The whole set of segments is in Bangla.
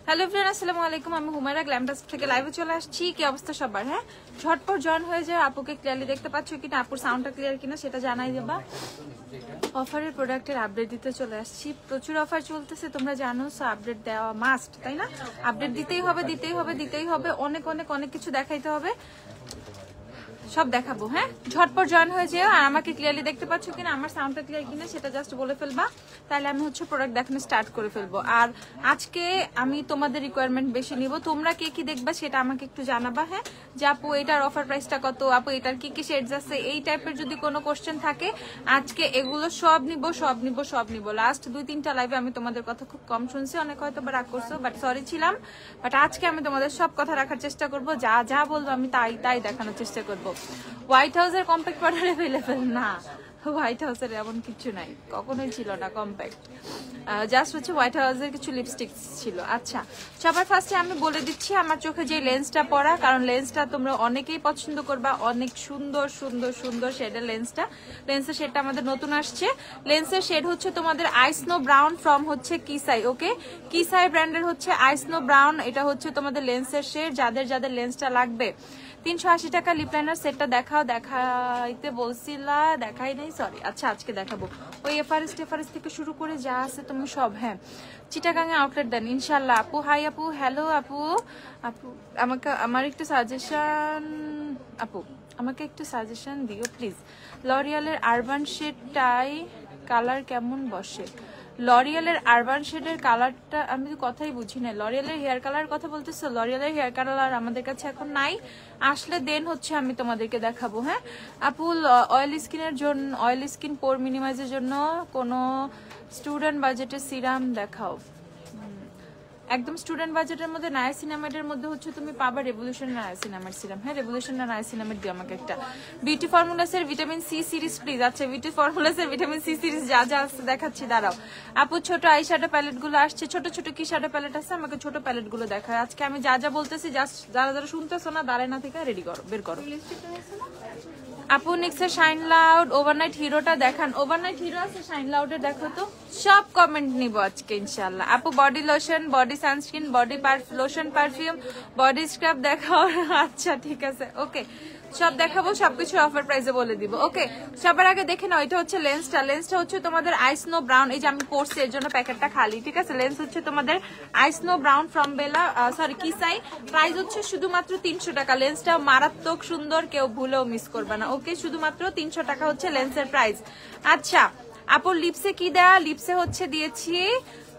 হ্যালো ফ্রেন্ড, আসসালামু আলাইকুম। আমি হুমায়রা গ্ল্যামডাস থেকে লাইভে চলে আসছি। কি অবস্থা সবার? হ্যাঁ, ঝটপট জয়েন হয়ে যায়। আপুকে ক্লিয়ারলি দেখতে পাচ্ছ কিনা, আপুর সাউন্ডটা ক্লিয়ার কিনা সেটা জানাই দেবা। অফারের প্রোডাক্টের আপডেট দিতে চলে আসছি। প্রচুর অফার চলতেছে, তোমরা জানো। সো আপডেট দেওয়া মাস্ট, তাই না? আপডেট দিতেই হবে। অনেক অনেক অনেক কিছু দেখাইতে হবে, সব দেখাবো। হ্যাঁ, ঝটপট জয়েন হয়ে যেও। আর আমাকে ক্লিয়ারলি দেখতে পাচ্ছ কিনা, আমার সাউন্ডটা ক্লিয়ার কিনা সেটা জাস্ট বলে ফেলবা, তাহলে আমি প্রোডাক্ট দেখানো স্টার্ট করে ফেলবো। আর আজকে আমি তোমাদের রিকোয়ারমেন্ট বেশি নিব। তোমরা কে কি দেখবা সেটা আমাকে একটু জানাবা। হ্যাঁ, যে আপু এটার অফার প্রাইসটা কত, আপু এটার কি কি শেডস আছে, এই টাইপের যদি কোনো কোশ্চেন থাকে আজকে এগুলো সব নিব। লাস্ট 2-3টা লাইভে আমি তোমাদের কথা খুব কম শুনছি, অনেক হয়তো বা রাগ করছো, বাট সরি ছিলাম। বাট আজকে আমি তোমাদের সব কথা রাখার চেষ্টা করব। যা যা বলবো আমি তাই দেখানোর চেষ্টা করবো। হোয়াইট হাউসের কম্প্যাক্ট পাউডার অ্যাভেলেবল না, হোয়াইট হাউসের এমন কিছু নাই, কখনোই ছিল না কম্প্যাক্ট। জাস্ট হোয়াইট হাউসের কিছু লিপস্টিক ছিল। আচ্ছা, সবার ফার্স্টে আমি বলে দিচ্ছি আমার চোখে যে লেন্সটা পরা, কারণ লেন্সটা তোমরা অনেকেই পছন্দ করবা। অনেক সুন্দর শেডের লেন্সের শেডটা আমাদের নতুন আসছে। লেন্সের শেড তোমাদের আইসনো ব্রাউন ফ্রম কিসাই। ওকে, কিসাই ব্র্যান্ডের আইসনো ব্রাউন। এটা তোমাদের লেন্সের শেড। যাদের লেন্সটা লাগবে 380 টাকা লিপ লাইনার সেটটা দেখাইতে বলছিলা, দেখাই নাই, সরি। আচ্ছা, আজকে দেখাবো। ওই এফআরএস থেকে শুরু করে যা আছে তুমি সব। হ্যাঁ, চিটাগাঙে আউটলেট দেন ইনশাল্লাহ। আপু হাই, আপু হ্যালো। আপু আমার একটু সাজেশন, আমাকে একটু সাজেশন দিও প্লিজ। লরিয়ালের আরবান শেডটাই কালার কেমন বসে? লরিয়ালের আরবান শেডের কালারটা আমি তো কথাই বুঝি না। লরিয়ালের হেয়ার কালার কথা বলতেছো? লরিয়ালের হেয়ার কালার আমাদের কাছে এখন নাই, আসলে দেন আমি তোমাদেরকে দেখাবো। হ্যাঁ আপু, অয়েল স্কিন পোর মিনিমাইজের জন্য কোনো স্টুডেন্ট বাজেটের সিরাম দেখাও। একদম স্টুডেন্ট বাজেটের মধ্যে নায়াসিনামাইডের মধ্যে তুমি পাবা রেভলিউশন নায়াসিনামাইড সিরাম। হ্যাঁ, রেভলিউশন নায়াসিনামাইড দিও আমাকে একটা। বিউটি ফর্মুলাসের ভিটামিন সি সিরিজ প্লিজ। আচ্ছা, বিউটি ফর্মুলাসের ভিটামিন সি সিরিজ যা আছে দেখাচ্ছি, দাঁড়াও। আপু ছোট আই শ্যাডো প্যালেট গুলো আসছে, ছোট কি শ্যাডো প্যালেট আছে, আমাকে ছোট প্যালেট গুলো দেখায়। আজকে আমি যা বলতেছি জাস্ট যারা শুনতেছো না, দাঁড়ায় না থেকে রেডি করো, বের করো। আপু নিক্সের শাইন লাউড ওভারনাইট হিরোটা দেখান। ওভারনাইট হিরো আছে শাইন লাউডের, দেখো তো। সব কমেন্ট নিব আজকে ইনশাল্লাহ। আপু body lotion, body sunscreen, body lotion, perfume, body scrub দেখাও। আচ্ছা ঠিক আছে, ওকে, সব দেখাবো, সবকিছু অফার প্রাইসে বলে দিব। ওকে, সবার আগে দেখে নাও, এটা লেন্সটা তোমাদের আইসনো ব্রাউন। এই যে আমি পরছি এর জন্য প্যাকেটটা খালি, ঠিক আছে। লেন্স তোমাদের আইসনো ব্রাউন ফ্রম কিসাই। প্রাইস শুধুমাত্র 300 টাকা। লেন্সটা মারাত্মক সুন্দর, কেউ ভুলেও মিস করবে না। ওকে, শুধুমাত্র 300 টাকা লেন্সের প্রাইস। আচ্ছা আপুর লিপসে কি দেয়া? লিপসে দিয়েছি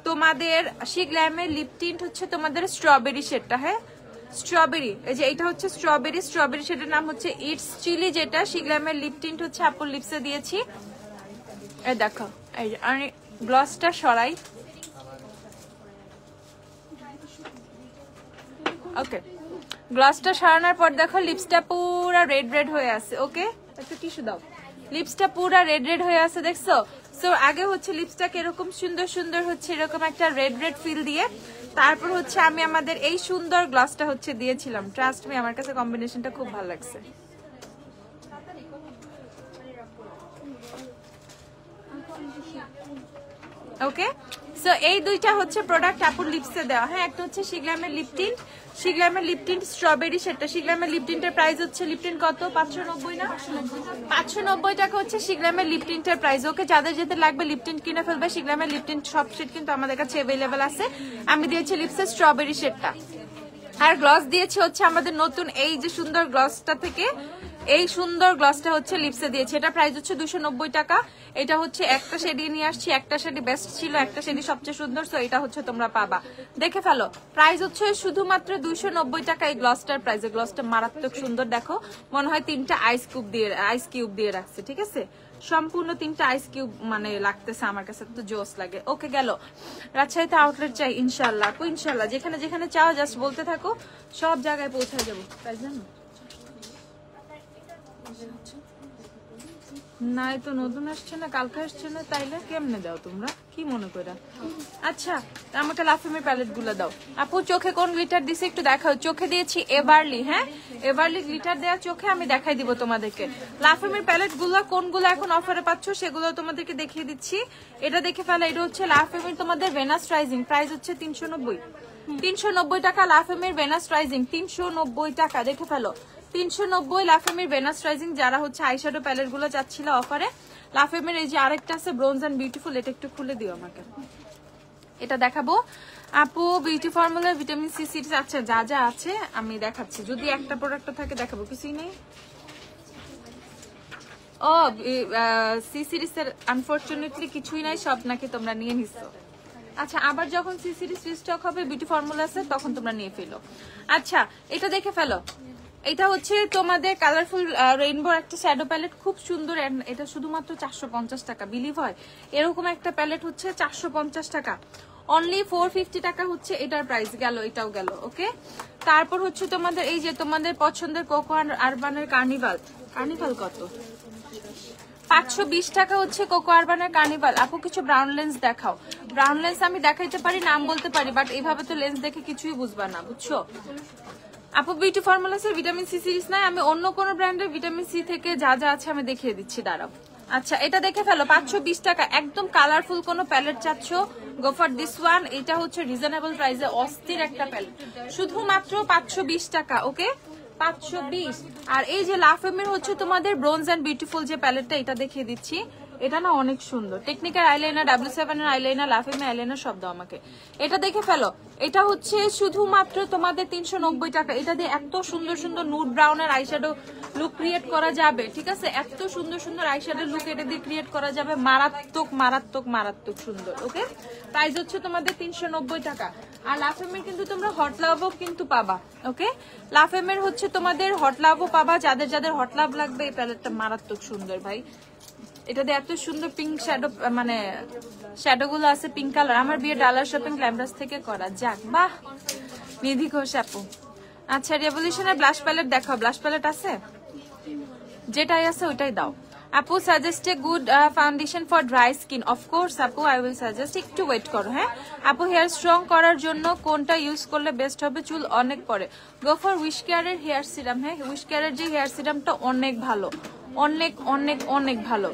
তোমাদের শিগ্ল্যামের লিপ টিন্ট তোমাদের স্ট্রবেরি শেডটা। হ্যাঁ, স্ট্রবেরি, এই যে এটা স্ট্রবেরি সেটার নাম ইটস চিলি, যেটা শিগ্ল্যামের লিপ টিন্ট আপুর লিপসে দিয়েছি। এই দেখো, এই আমি গ্লসটা সরাই। ওকে, গ্লসটা সরানোর পর দেখো লিপসটা পুরা রেড হয়ে আছে। ওকে, একটু টিস্যু দাও। লিপসটা পুরা রেড হয়ে আছে, দেখছো? সো আগে লিপসটা কিরকম সুন্দর এরকম একটা রেড ফিল দিয়ে, তারপর আমি আমাদের এই সুন্দর গ্লাসটা দিয়েছিলাম। ট্রাস্ট মি, আমার কাছে কম্বিনেশনটা খুব ভালো লাগছে। ওকে, সো এই দুইটা প্রোডাক্ট আপুর লিপসে দেওয়া। হ্যাঁ, একটা শিগ্ল্যামের লিপ টিন্ট স্ট্রবেরি, সেটা শিগ্ল্যামের লিপ টিন্টের প্রাইস লিপ টিন্ট কত? 590 না? 590 টাকা শিগ্ল্যামের লিপ টিন্টের প্রাইস। ওকে, যাদের লাগবে লিপ টিন্ট কিনে ফেলবে। শিগ্ল্যামের লিপ টিন্ট সব শেড কিন্তু আমাদের কাছে অ্যাভেলেবেল আছে। আমি দিয়েছি লিপসের স্ট্রবেরি শেডটা, আর গ্লস দিয়েছি আমাদের নতুন এই যে সুন্দর গ্লসটা থেকে। এই সুন্দর গ্লসটা লিপসে দিয়েছে, এটা প্রাইস 290 টাকা। এটা একটা শেডি নিয়ে আসছি, একটা শেডি বেস্ট ছিল, একটা শেডি সবচেয়ে সুন্দর। সো এটা তোমরা পাবা, দেখে ফেলো। প্রাইস শুধুমাত্র 290 টাকা এই গ্লসটার প্রাইস। গ্লসটা মারাত্মক সুন্দর, দেখো মনে হয় 3টা আইস কিউব দিয়ে রাখছে, ঠিক আছে। সম্পূর্ণ 3টা আইস কিউব মানে লাগতেছে আমার কাছে, তো জোস লাগে। ওকে, গেল। রাজশাহীতে আউটলেট চাই ইনশাল্লাহ। ইনশাল্লাহ যেখানে চাও জাস্ট বলতে থাকো, সব জায়গায় পৌঁছে যাবো। প্রাইস জানো? না তো নতুন আসছে না, কালকে আসছে না, তাইলে কেমনে দাও তোমরা, কি মনে করে? আচ্ছা আমাকে লাফিমের প্যালেট গুলো দাও। আপু চোখে কোন গ্লিটার দিছে একটু দেখাও। চোখে দিয়েছি এভারলি, হ্যাঁ এভারলি গ্লিটার দেওয়া চোখে আমি দেখাই দিব তোমাদেরকে। লাফিমের প্যালেট গুলো কোনগুলো এখন অফারে পাচ্ছ সেগুলো তোমাদেরকে দেখিয়ে দিচ্ছি। এটা দেখে ফেলো, এটা হচ্ছে লাফিমের তোমাদের ভেনাস রাইজিং, প্রাইস হচ্ছে 390 টাকা। লাফিমের ভেনাস রাইজিং 390 টাকা, দেখে ফেলো 390 লাফিমের ভেনাস রাইজিং। যারা হচ্ছে আইশ্যাডো প্যালেট গুলো চাচ্ছিল অফারে, লাফিমের এই যে আরেকটা আছে ব্রোঞ্জ এন্ড বিউটিফুল, এটা একটু খুলে দিও আমাকে, এটা দেখাবো। আপু beauty formula vitamin C series, আচ্ছা যা যা আছে আমি দেখাচ্ছি, যদি একটা প্রোডাক্ট থাকে দেখাবো, কিছুই নেই। ও সি সিরিজের আনফরচুনেটলি কিছুই নাই, সব নাকি তোমরা নিয়ে নিছো। আচ্ছা আবার যখন সি সিরিজ রিস্টক হবে বিউটি ফর্মুলা আছে তখন তোমরা নিয়ে ফেলো। আচ্ছা এটা দেখে ফেলো, এটা হচ্ছে তোমাদের কালারফুল রেইনবো একটা শ্যাডো প্যালেট, খুব সুন্দর। এটা শুধুমাত্র 450 টাকা, বিলিভ হয়? এরকম একটা প্যালেট হচ্ছে 450 টাকা, অনলি 450 টাকা হচ্ছে এটার প্রাইস। গেল, এটাও গেল। ওকে, তারপর হচ্ছে তোমাদের এই যে তোমাদের পছন্দের কোকো আরবানের কার্নিভাল কত? 520 টাকা হচ্ছে কোকো আরবানের কার্নিভাল। আপু কিছু ব্রাউন লেন্স দেখাও। ব্রাউন লেন্স আমি দেখাইতে পারি, নাম বলতে পারি, বাট এইভাবে তো লেন্স দেখে কিছুই বুঝবা না, বুঝছো? আপু বিউটি ফর্মুলাসের ভিটামিন সি সিরিজ নাই, আমি অন্য কোন ব্র্যান্ডের ভিটামিন সি থেকে যা যা আছে আমি দেখিয়ে দিচ্ছি, দাঁড়াও। আচ্ছা এটা দেখে ফেলো, 520 টাকা, একদম কালারফুল কোন প্যালেট চাচ্ছ গো ফর দিস ওয়ান। এটা হচ্ছে রিজনেবল প্রাইসে অস্থির একটা প্যালেট, শুধুমাত্র 520 টাকা। ওকে 520। আর এই যে লাফেমের হচ্ছে তোমাদের ব্রোঞ্জ এন্ড বিউটিফুল যে প্যালেটটা, এটা দেখিয়ে দিচ্ছি, এটা না অনেক সুন্দর। টেকনিক্যাল আইলাইনার, W7 এর আইলাইনার, লাফেমের আইলাইনার সব দাও আমাকে। এটা দেখে ফেলো, এটা হচ্ছে শুধুমাত্র তোমাদের 390 টাকা। এটা দিয়ে এত সুন্দর সুন্দর নুড ব্রাউনের আইশ্যাডো লুক ক্রিয়েট করা যাবে, ঠিক আছে? এত সুন্দর সুন্দর আইশ্যাডো লুক এটা দিয়ে ক্রিয়েট করা যাবে, মারাত্মক মারাত্মক মারাত্মক সুন্দর। ওকে, প্রাইস হচ্ছে তোমাদের 390 টাকা। আর লাফেমের কিন্তু তোমরা হট লাভও কিন্তু পাবা। ওকে, লাফেমের হচ্ছে তোমাদের হট লাভও পাবা, যাদের যাদের হট লাভ লাগবে এই প্যালেটটা মারাত্মক সুন্দর ভাই। এটাতে এত সুন্দর পিঙ্ক শ্যাডো, মানে শ্যাডো গুলো আছে পিঙ্ক কালার। আমার বিয়ে ডালার শপিং গ্ল্যামরাস থেকে করা। যাক বাহ, নিধি ঘোষ আপু। আচ্ছা রেভলিউশনের ব্লাশ প্যালেট দেখাও। ব্লাশ প্যালেট আছে? যেটাই আছে ওইটাই দাও। আপু suggest a good foundation for dry skin. Of course আপু আই উইল সাজেস্ট, একটু ওয়েট করো। হ্যাঁ আপু হেয়ার স্ট্রং করার জন্য কোনটা ইউজ করলে বেস্ট হবে? চুল অনেক পরে, গো ফর উইশ কেয়ারের হেয়ার সিরাম। হ্যাঁ উইশ কেয়ারের যে হেয়ার সিরামটা অনেক ভালো, অনেক অনেক অনেক ভালো।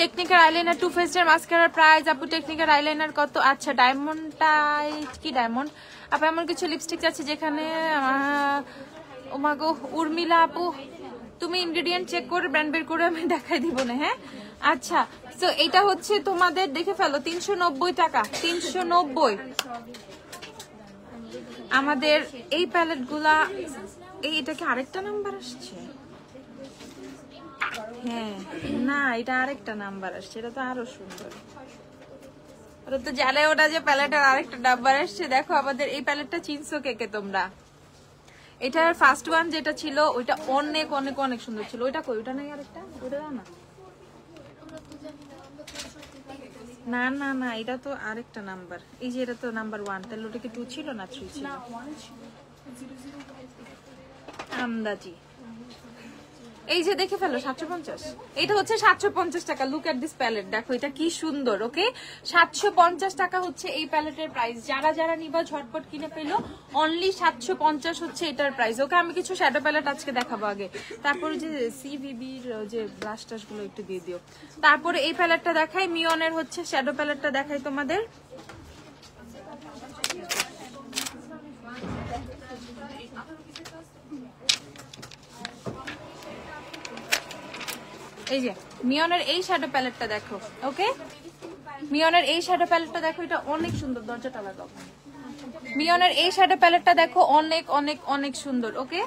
টেকনিক্যাল আইলাইনার, টু ফেসড এর মাস্কারার প্রাইস। আপু টেকনিক্যাল আইলাইনার কত? আচ্ছা ডায়মন্ড টাইট কি ডায়মন্ড? আপু এমন কিছু লিপস্টিক আছে যেখানে ওমাগো উর্মিলা আপু তুমি ইনগ্রেডিয়েন্ট চেক করে ব্র্যান্ড বের করে আমি দেখাই দিব না। হ্যাঁ আচ্ছা, তো এটা হচ্ছে তোমাদের দেখে ফেলো 390 টাকা, 390। আমাদের এই প্যালেট গুলা, এটা কি আরেকটা নাম্বার আসছে? হ্যাঁ না এটা আরেকটা নাম্বার আসছে, এটা তো আরো সুন্দর। ওটা তো জানে ওটা যে প্যালেটের আরেকটা নাম্বার আসছে। দেখো আমাদের এই প্যালেটটা চিনছো কে কে তোমরা? এটার ফার্স্ট ওয়ান যেটা ছিল ওইটা অনেক অনেক অনেক সুন্দর ছিল। ওইটা কই? ওটা নাই আরেকটা? ওটা দাও না। না না না এটা তো আরেকটা নাম্বার। এই যে এটা তো নাম্বার 1, তাহলে ওটা কি 2 ছিল না 3 ছিল? আমদাজি এই যে দেখে ফেলো 750। এটা হচ্ছে 750 টাকা। লুক এট দিস প্যালেট, দেখো এটা কি সুন্দর। ওকে 750 টাকা হচ্ছে এই প্যালেটের প্রাইস। যারা যারা নিবা ঝটপট কিনে ফেলো, অনলি 750 হচ্ছে এটার প্রাইস। ওকে আমি কিছু শ্যাডো প্যালেট আজকে দেখাবো আগে, তারপরে যে সিভিবির যে ব্লাশ টাশ গুলো একটু দিয়ে দিও। তারপরে এই প্যালেটটা দেখাই, মিয়নের হচ্ছে শ্যাডো প্যালেটটা দেখাই তোমাদের। এই যে মিয়নের এই শ্যাডো প্যালেটটা দেখো। ওকে মিয়নের এই শ্যাডো প্যালেটটা দেখো, এটা অনেক সুন্দর। দরজাটা লাগাও। মিয়নের এই শ্যাডো প্যালেটটা দেখো, অনেক অনেক অনেক সুন্দর। ওকে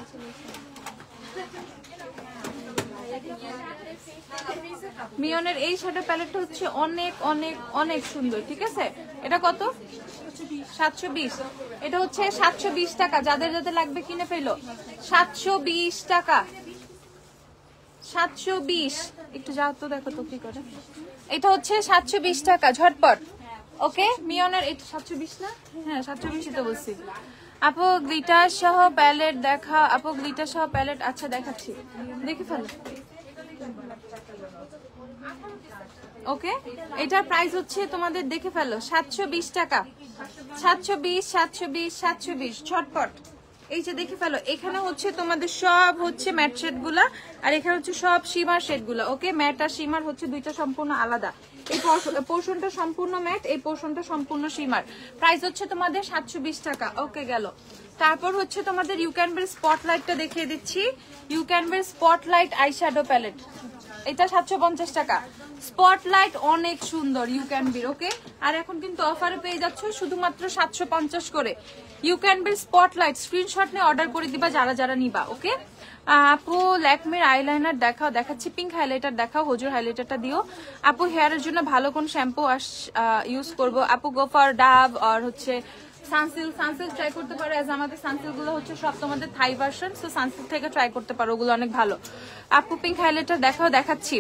মিয়নের এই শ্যাডো প্যালেটটা হচ্ছে অনেক অনেক অনেক সুন্দর, ঠিক আছে? এটা কত? 720। এটা হচ্ছে 720 টাকা। যাদের যাদের লাগবে কিনে ফেলো। 720 টাকা, 720। একটু যাও তো দেখো তো কি করে। এটা হচ্ছে 720 টাকা, ঝটপট। ওকে মিয়নের এটা 720 না? হ্যাঁ 720 তো বলছি। আপু গ্লিটার সহ প্যালেট দেখা। আপু গ্লিটার সহ প্যালেট, আচ্ছা দেখাচ্ছি, দেখে ফেলো। ওকে, এটার প্রাইস হচ্ছে তোমাদের দেখে ফেলো 720 টাকা। 720 720 720 ঝটপট। এই যে দেখে ফেলো, এখানে হচ্ছে তোমাদের সব হচ্ছে ম্যাট শেড গুলা, আর এখানে হচ্ছে সব শিমার শেড গুলা। ওকে, ম্যাট আর শিমার হচ্ছে দুইটা সম্পূর্ণ আলাদা। এই পোর্শনটা সম্পূর্ণ ম্যাট, এই পোর্শনটা সম্পূর্ণ শিমার। প্রাইস হচ্ছে তোমাদের 720 টাকা। ওকে গেল। তারপর হচ্ছে তোমাদের ইউ ক্যান ওয়্যার স্পটলাইটটা দেখিয়ে দিচ্ছি। You can wear spotlight eye shadow palette, এটা 750 টাকা। স্পটলাইট অনেক সুন্দর, ইউ ক্যান বির। ওকে, আর এখন কিন্তু অফারে পেয়ে যাচ্ছ শুধুমাত্র 750 করে। ইউ ক্যান বির স্পটলাইট স্ক্রিনশট নিয়ে অর্ডার করে দিবা যারা যারা নিবা। ওকে আপু, ল্যাকমির আইলাইনার দেখাও, দেখাচ্ছি। পিঙ্ক হাইলাইটার দেখাও, হুজুর হাইলাইটারটা দিও। আপু হেয়ারের জন্য ভালো কোন শ্যাম্পু ইউজ করবো? আপু গো ফর ডাভ আর হচ্ছে সানসিল্ক। সানসিল্ক ট্রাই করতে পারো, এজ আমাদের সানসিল্ক গুলো হচ্ছে সব তোমাদের থাই ভার্সন, সো সানসিল্ক থেকে ট্রাই করতে পারো, ওগুলো অনেক ভালো। আপু পিঙ্ক হাইলাইটার দেখাও, দেখাচ্ছি।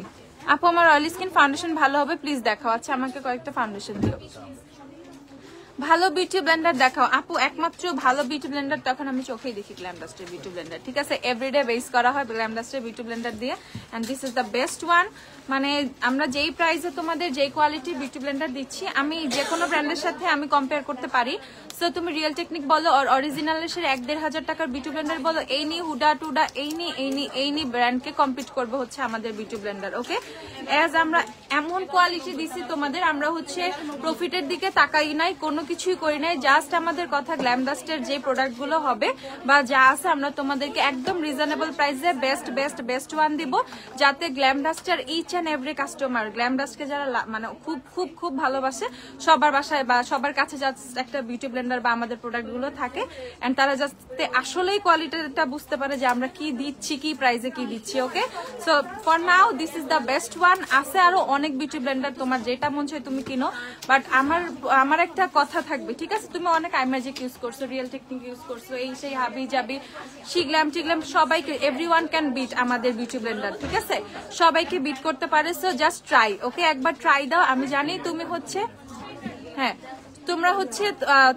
আপু আমার অয়েলি স্কিন ফাউন্ডেশন ভালো হবে, প্লিজ দেখাও। আচ্ছা আমাকে কয়েকটা ফাউন্ডেশন দিও। ভালো বিউটি ব্লেন্ডার দেখাও। আপু একমাত্র ভালো বিউটি ব্লেন্ডার তখন আমি চোখেই দেখি গ্ল্যামডাস্টের বিউটি ব্লেন্ডার, ঠিক আছে? এভরিডে বেস করা হয় গ্ল্যামডাস্টের বিউটি ব্লেন্ডার দিয়ে, and this is the best one. মানে আমরা যেই প্রাইসে তোমাদের যেই কোয়ালিটির বিউটি ব্লেন্ডার দিচ্ছি, আমি যে কোনো ব্র্যান্ডের সাথে আমি কম্পেয়ার করতে পারি। সো তুমি রিয়েল টেকনিক বলো আর অরিজিনালের 1-1.5 টাকার বিউটি ব্লেন্ডার বলো, এই নি হুডা টুডা এই নি ব্র্যান্ডকে কম্পিট করবে হচ্ছে আমাদের বিউটি ব্লেন্ডার। ওকে, এজ আমরা এমন কোয়ালিটি দিছি তোমাদের, আমরা হচ্ছে প্রফিটের দিকে তাকাই নাই, কোনো কিছুই করি নাই। জাস্ট আমাদের কথা গ্ল্যামডাস্টের যে প্রোডাক্ট গুলো হবে বা যা আছে আমরা তোমাদেরকে একদম রিজনেবল প্রাইসে বেস্ট ওয়ান দিব, যাতে গ্ল্যামডাস্টের ইচ এন্ড এভরি কাস্টমার গ্ল্যামডাস্টকে যারা মানে খুব খুব খুব ভালোবাসে, সবার বাসায় বা সবার কাছে জাস্ট একটা বিউটি ব্লেন্ডার বা আমাদের প্রোডাক্ট গুলো থাকে, এন্ড তারা যাতে আসলেই কোয়ালিটিটা বুঝতে পারে যে আমরা কি দিচ্ছি, কি প্রাইসে কি দিচ্ছি। Okay, so for now this is the best one. আছে আরো অনেক বিউটি ব্লেন্ডার, তোমার যেটা মন চায় তুমি কিনো, বাট আমার একটা কথা থাকবে, ঠিক আছে? তুমি অনেক আইম্যাজিক ইউজ করছো, রিয়েল টেকনিক ইউজ করছো, এই সেই হাবি জাবি শিগলাম টিগলাম, সবাইকে এভরিওয়ান ক্যান বিট আমাদের বিউটি ব্লেন্ডার, ঠিক আছে? সবাইকে বিট করতে পারে। So just try. ওকে, একবার ট্রাই দাও। আমি জানি তুমি হচ্ছে, হ্যাঁ তোমরা হচ্ছে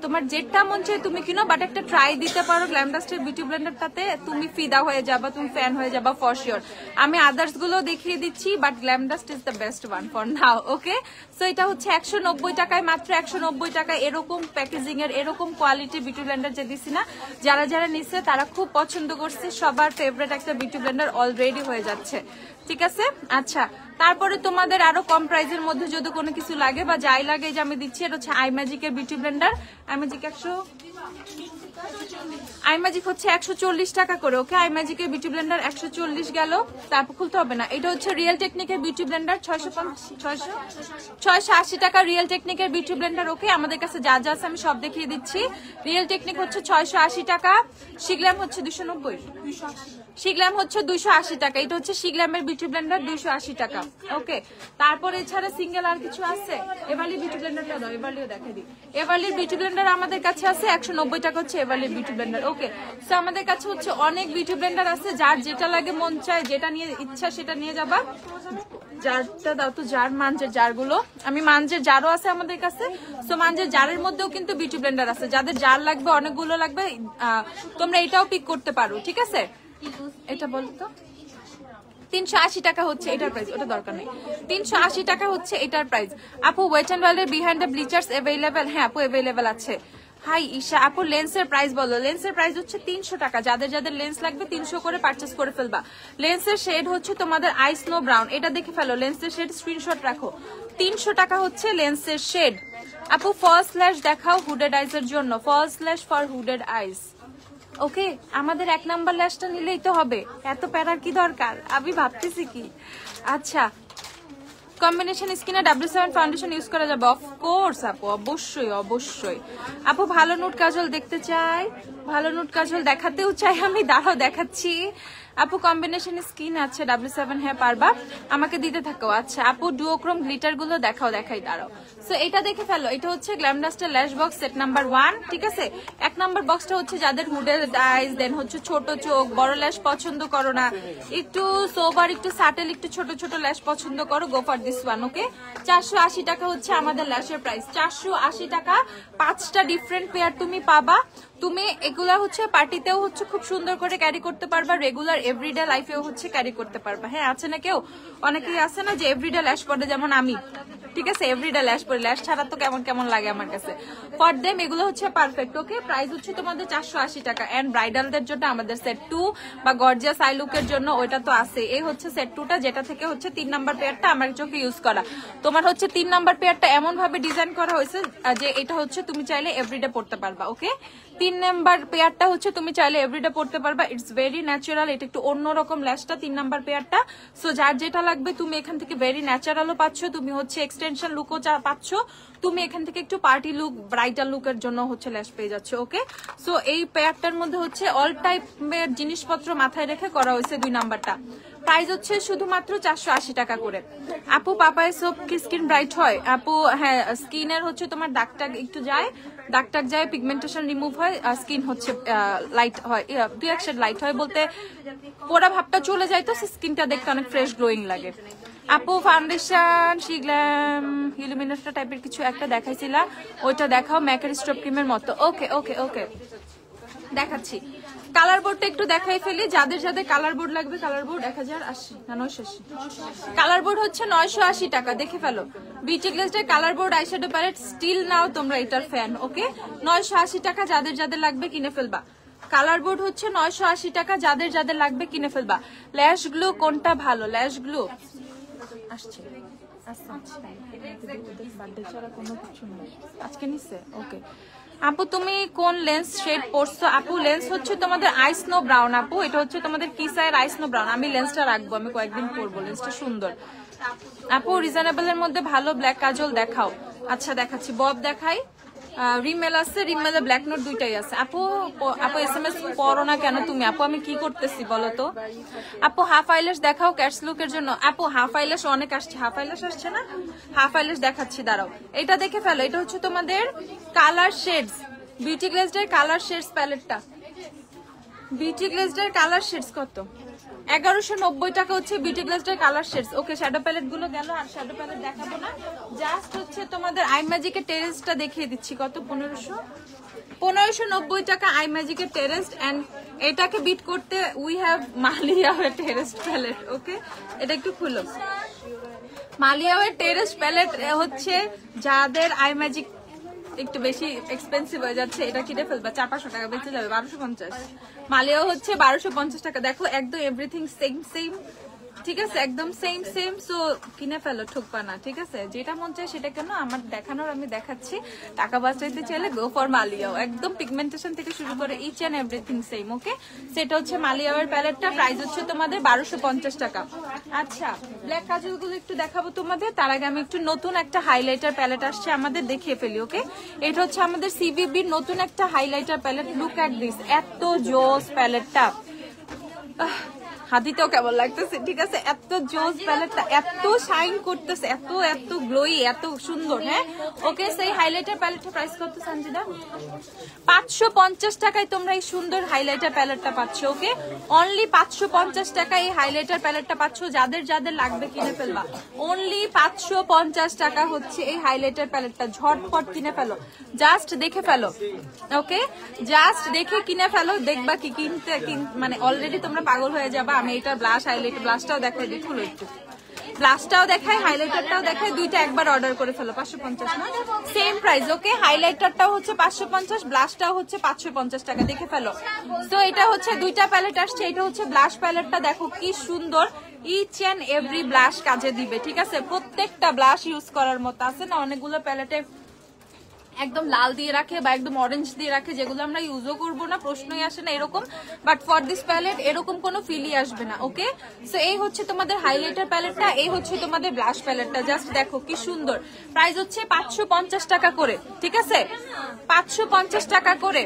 তোমার যেটা মন চায় তুমি কিনো, বাট একটা ট্রাই দিতে পারো গ্ল্যামডাস্টের বিউটি ব্লেন্ডারটাতে, তুমি ফিদা হয়ে যাবা, তুমি ফ্যান হয়ে যাবা ফর শিওর। আমি আদার্স গুলো দেখিয়ে দিচ্ছি, but Glamdust is the best one for now. Okay, so এটা হচ্ছে 190 টাকায়, মাত্র 190 টাকায় এরকম প্যাকেজিং এর এরকম কোয়ালিটি বিউটি ব্লেন্ডার যে দিছি না, যারা যারা নিচ্ছে তারা খুব পছন্দ করছে, সবার ফেভারিট একটা বিউটি ব্লেন্ডার অলরেডি হয়ে যাচ্ছে, ঠিক আছে? আচ্ছা, তারপরে তোমাদের আরো কম প্রাইসের মধ্যে যদি কোনো কিছু লাগে বা যাই লাগে, যে আমি দিচ্ছি, এটা হচ্ছে আইম্যাজিকের বিউটি ব্লেন্ডার। আইম্যাজিক হচ্ছে 140 টাকা করে। ওকে, আইম্যাজিকের বিউটি ব্লেন্ডার 140 গেল। তারপর খুলতে হবে না। এটা হচ্ছে রিয়েল টেকনিকের বিউটি ব্লেন্ডার 680 টাকা রিয়েল টেকনিকের বিউটি ব্লেন্ডার। ওকে, আমাদের কাছে যা যা আছে আমি সব দেখিয়ে দিচ্ছি। রিয়েল টেকনিক হচ্ছে 680 টাকা, শিগল্যাম হচ্ছে 290, শিগল্যাম হচ্ছে 280 টাকা। এটা হচ্ছে শিগল্যামের বিউটি ব্লেন্ডার 280 টাকা। ওকে, তারপরে এছাড়া সিঙ্গেল আর কিছু আছে? এভারলি বিউটি ব্লেন্ডারটা দাও, এভারলিও দেখাই দিই। এভারলির বিউটি ব্লেন্ডার আমাদের কাছে আছে 190 টাকা হচ্ছে এভারলির বিউটি ব্লেন্ডার। ওকে, সো আমাদের কাছে হচ্ছে অনেক বিউটি ব্লেন্ডার আছে, যার যেটা লাগে মন চায়, যেটা নিয়ে ইচ্ছা সেটা নিয়ে যাবা। জারটা দাও তো, জার মাঞ্জের জারগুলো, আমি মাঞ্জের জারও আছে আমাদের কাছে। সো মাঞ্জের জারের মধ্যেও কিন্তু বিউটি ব্লেন্ডার আছে, যাদের জার লাগবে, অনেকগুলো লাগবে, তোমরা এটাও পিক করতে পারো, ঠিক আছে? এটা বলতো 380 টাকা হচ্ছে এটার প্রাইস, ওটা দরকার নেই। 380 টাকা হচ্ছে এটার প্রাইস। আপু ওয়েট এন্ড ওয়াইল্ডের বিহাইন্ড দ্য ব্লিচার্স अवेलेबल? হ্যাঁ আপু अवेलेबल আছে। হাই ঈশা আপু, লেন্সের প্রাইস বলো। লেন্সের প্রাইস হচ্ছে 300 টাকা। যাদের যাদের লেন্স লাগবে 300 করে পারচেজ করে ফেলবা। লেন্সের শেড হচ্ছে তোমাদের আই স্নো ব্রাউন, এটা দেখে ফেলো। লেন্সের শেড স্ক্রিনশট রাখো। 300 টাকা হচ্ছে লেন্সের শেড। আপু ফলস ল্যাশ দেখাও হুডেড আইস এর জন্য, ফলস ল্যাশ ফর হুডেড আইস। ওকে, আমাদের 1 নাম্বার ল্যাশটা নিলেই তো হবে, এত প্যারার কি দরকার? আমি ভাবতেছি কি। আচ্ছা, কম্বিনেশন স্কিনে W7 ফাউন্ডেশন ইউজ করা যাবে? অফকোর্স আপু, অবশ্যই অবশ্যই। আপু ভালো নুট কাজল দেখতে চাই, ভালো নুট কাজল দেখাতেও চাই আমি, দাঁড়াও দেখাচ্ছি। আপু কম্বিনেশন স্কিন আছে W7, হ্যাঁ পারবা, আমাকে দিতে থাকো। আচ্ছা আপু ডুওক্রোম গ্লিটার গুলো দেখাও, দেখাই দাঁড়াও। সো এটা দেখে ফেলো, এটা হচ্ছে গ্ল্যামডাস্টের ল্যাশ বক্স সেট নাম্বার 1, ঠিক আছে? 1 নাম্বার বক্সটা হচ্ছে যাদের হুডের আইস, দেন হচ্ছে ছোট চোখ, বড় ল্যাশ পছন্দ করো না, একটু সোবার, একটু সাটেল, একটু ছোট ছোট ল্যাশ পছন্দ করো, গো ফর দিস ওয়ান। ওকে, 480 টাকা হচ্ছে আমাদের ল্যাশের প্রাইস। 480 টাকা, 5টা ডিফারেন্ট পেয়ার তুমি পাবা। তুমি এগুলা হচ্ছে পার্টিতেও হচ্ছে খুব সুন্দর করে ক্যারি করতে পারবা, রেগুলার এভরিডে লাইফেও হচ্ছে ক্যারি করতে পারবা। হ্যাঁ, আছে না কেউ, অনেকেই আছে না যে এভরিডে ল্যাশ পরে, যেমন আমি, ঠিক আছে, এভরিডে ল্যাশ পরে, ল্যাশ ছাড়া তো কেমন কেমন লাগে আমার কাছে। ফর দেম এগুলো হচ্ছে পারফেক্ট। ওকে, প্রাইস হচ্ছে তোমাদের 480 টাকা। এন্ড ব্রাইডালদের জন্য আমাদের সেট 2 বা গর্জিয়াস আই লুকের জন্য ওইটা তো আছে। এই হচ্ছে সেট 2টা, যেটা থেকে হচ্ছে 3 নাম্বার পেয়ারটা আমার চোখে ইউজ করা। তোমার হচ্ছে 3 নাম্বার পেয়ারটা এমন ভাবে ডিজাইন করা হয়েছে যে এটা হচ্ছে তুমি চাইলে এভরিডে পড়তে পারবা। ওকে, 3 নাম্বার পেয়ারটা হচ্ছে তুমি চাইলে এভরিডে পড়তে পারবা। ইটস ভেরি ন্যাচারাল, এটা একটু অন্যরকম ল্যাশটা 3 নাম্বার পেয়ারটা। সো যার যেটা লাগবে তুমি এখান থেকে ভেরি ন্যাচারালও পাচ্ছ, তুমি হচ্ছে এক্সটেনশন লুকও পাচ্ছ, তুমি এখান থেকে একটু পার্টি লুক, ব্রাইডাল লুকের জন্য হচ্ছে ল্যাশ পেয়ে যাচ্ছ। ওকে, সো এই পেয়ারটার মধ্যে হচ্ছে অল টাইপের জিনিসপত্র মাথায় রেখে করা হয়েছে 2 নাম্বারটা। প্রাইস হচ্ছে শুধুমাত্র 480 টাকা করে। আপু পাপায় সোপ কি স্কিন ব্রাইট হয়? আপু হ্যাঁ, স্কিনের হচ্ছে তোমার দাগটাগ একটু যায়, দাগটাগ যায়, পিগমেন্টেশন রিমুভ হয়, স্কিন হচ্ছে লাইট হয়, 2 শেড লাইট হয়, বলতে পোড়া ভাবটা চলে যায়, তো স্কিনটা দেখতে অনেক ফ্রেশ গ্লোয়িং লাগে। আপু ফাউন্ডেশন শিগ্ল্যাম ইলুমিনেটর টাইপের কিছু একটা দেখাইছিলা, ওইটা দেখাও, ম্যাকের স্ট্রপ ক্রিমের মতো। ওকে ওকে ওকে, দেখাচ্ছি। কালার বোর্ডটা একটু দেখাই ফেলি, যাদের যাদের কালার বোর্ড লাগবে। কালার বোর্ড 1080 না 980, কালার বোর্ড হচ্ছে 980 টাকা, দেখে ফেলো। বিউটি গ্লেজের colour board eyeshadow palette still now তোমরা এটার ফ্যান। ওকে, 980 টাকা, যাদের যাদের লাগবে কিনে ফেলবা। কালার বোর্ড হচ্ছে 980 টাকা, যাদের যাদের লাগবে কিনে ফেলবা। ল্যাশ গ্লু কোনটা ভালো? ল্যাশ গ্লু আসছে আজকে নিচ্ছে। ওকে আপু, তুমি কোন লেন্স শেড পরছো? আপু লেন্স হচ্ছে তোমাদের আই স্নো ব্রাউন। আপু এটা হচ্ছে তোমাদের কিসায়ের আই স্নো ব্রাউন। আমি লেন্সটা রাখবো, আমি কয়েকদিন পরবো, লেন্সটা সুন্দর। আপু রিজনেবল এর মধ্যে ভালো ব্ল্যাক কাজল দেখাও। আচ্ছা দেখাচ্ছি, বব দেখাই, রিমেল আছে, রিমেলে ব্ল্যাক নোট দুইটাই আছে। আপু আপু এসএমএস পড়ো না কেন তুমি? আপু আমি কি করতেছি বলো তো? আপু হাফ আইল্যাশ দেখাও ক্যাটস লুকের জন্য। আপু হাফ আইল্যাশ অনেক আসছে, হাফ আইল্যাশ আসছে না, হাফ আইল্যাশ দেখাচ্ছি, দাঁড়াও। এটা দেখে ফেলো, এটা হচ্ছে তোমাদের কালার শেডস, বিউটি গ্লেজের কালার শেডস প্যালেটটা। বিউটি গ্লেজের কালার শেডস কত? 1190 টাকা হচ্ছে বিউটি গ্লেজের colour shades. Okay, shadow palette গুলো গেল, আর শ্যাডো প্যালেট দেখাবো না, জাস্ট হচ্ছে তোমাদের আই ম্যাজিকের টেরেসটা দেখিয়ে দিচ্ছি। কত? 1590 টাকা আই ম্যাজিকের টেরেস। এন্ড এটাকে বিট করতে উই হ্যাভ মালিয়া টেরেস প্যালেট। ওকে, এটা একটু খুলো। মালিয়া টেরেস প্যালেট হচ্ছে যাদের আই ম্যাজিক একটু বেশি এক্সপেন্সিভ হয়ে যাচ্ছে, এটা কিনে ফেলবা, 400-500 টাকা বেঁচে যাবে, 1250। মালিয়াও হচ্ছে 1250 টাকা। দেখো একদম এভরিথিং সেম সেম, ঠিক আছে, একদম সেম সেম। সো কিনে ফেলো, ঠকবা না, ঠিক আছে? যেটা মন চায় সেটা কেন, আমার দেখানোর আমি দেখাচ্ছি। টাকা বাঁচাইতে চাইলে গো ফর মালিয়াও, একদম পিগমেন্টেশন থেকে শুরু করে ইচ এন্ড এভরিথিং সেম। ওকে, সেটা হচ্ছে মালিয়াওয়ের প্যালেটটা, প্রাইস হচ্ছে তোমাদের 1250 টাকা। আচ্ছা, ব্ল্যাক কাজল গুলো একটু দেখাবো তোমাদের, তার আগে আমি একটু নতুন একটা হাইলাইটার প্যালেট আসছে আমাদের, দেখিয়ে ফেলি। ওকে, এটা হচ্ছে আমাদের সিবিবির নতুন একটা highlighter palette. Look at this, এত জোস প্যালেটটা, হাতিতেও কেমন লাগতেছে, ঠিক আছে? এত জোস প্যালেটটা, এত শাইন করতেছে, এত এত গ্লোই, এত সুন্দর। হ্যাঁ, ওকে, সেই হাইলাইটার প্যালেটটা প্রাইস কত সঞ্জিদা? 550 টাকায় তোমরা এই সুন্দর হাইলাইটার প্যালেটটা পাচ্ছ। ওকে, অনলি 550 টাকায় এই হাইলাইটার প্যালেটটা পাচ্ছ, যাদের যাদের লাগবে কিনে ফেলবা। অনলি 550 টাকা হচ্ছে এই হাইলাইটার প্যালেটটা, ঝটপট কিনে ফেলো, জাস্ট দেখে ফেলো। ওকে, জাস্ট দেখে কিনে ফেলো, দেখবা কি কিনতে মানে অলরেডি তোমরা পাগল হয়ে যাবা। আমি এটা ব্লাশ হাইলাইটার ব্লাশটাও দেখাই দিই, খুলো একটু, ব্লাশটাও দেখাই, হাইলাইটারটাও দেখাই, দুইটা একবার অর্ডার করে ফেলো। 550 না, সেম প্রাইস। ওকে, হাইলাইটারটাও হচ্ছে 550, ব্লাশটাও হচ্ছে 550 টাকা, দেখে ফেলো। তো এটা হচ্ছে দুইটা প্যালেট আসছে, এটা হচ্ছে ব্লাশ প্যালেটটা, দেখো কি সুন্দর, ইচ এন্ড এভরি ব্লাশ কাজে দিবে, ঠিক আছে? প্রত্যেকটা ব্লাশ ইউজ করার মতো। আছে না অনেকগুলো প্যালেটে একদম লাল দিয়ে রাখে বা একদম অরেঞ্জ দিয়ে রাখে, যেগুলো আমরা ইউজও করবো না, প্রশ্নই আসে না এরকম, বাট ফর দিস প্যালেট এরকম কোনো ফিলই আসবে না। ওকে, সো এই হচ্ছে তোমাদের হাইলাইটার প্যালেটটা, এই হচ্ছে তোমাদের ব্লাশ প্যালেটটা, জাস্ট দেখো কি সুন্দর। প্রাইস হচ্ছে 550 টাকা করে, ঠিক আছে? 550 টাকা করে।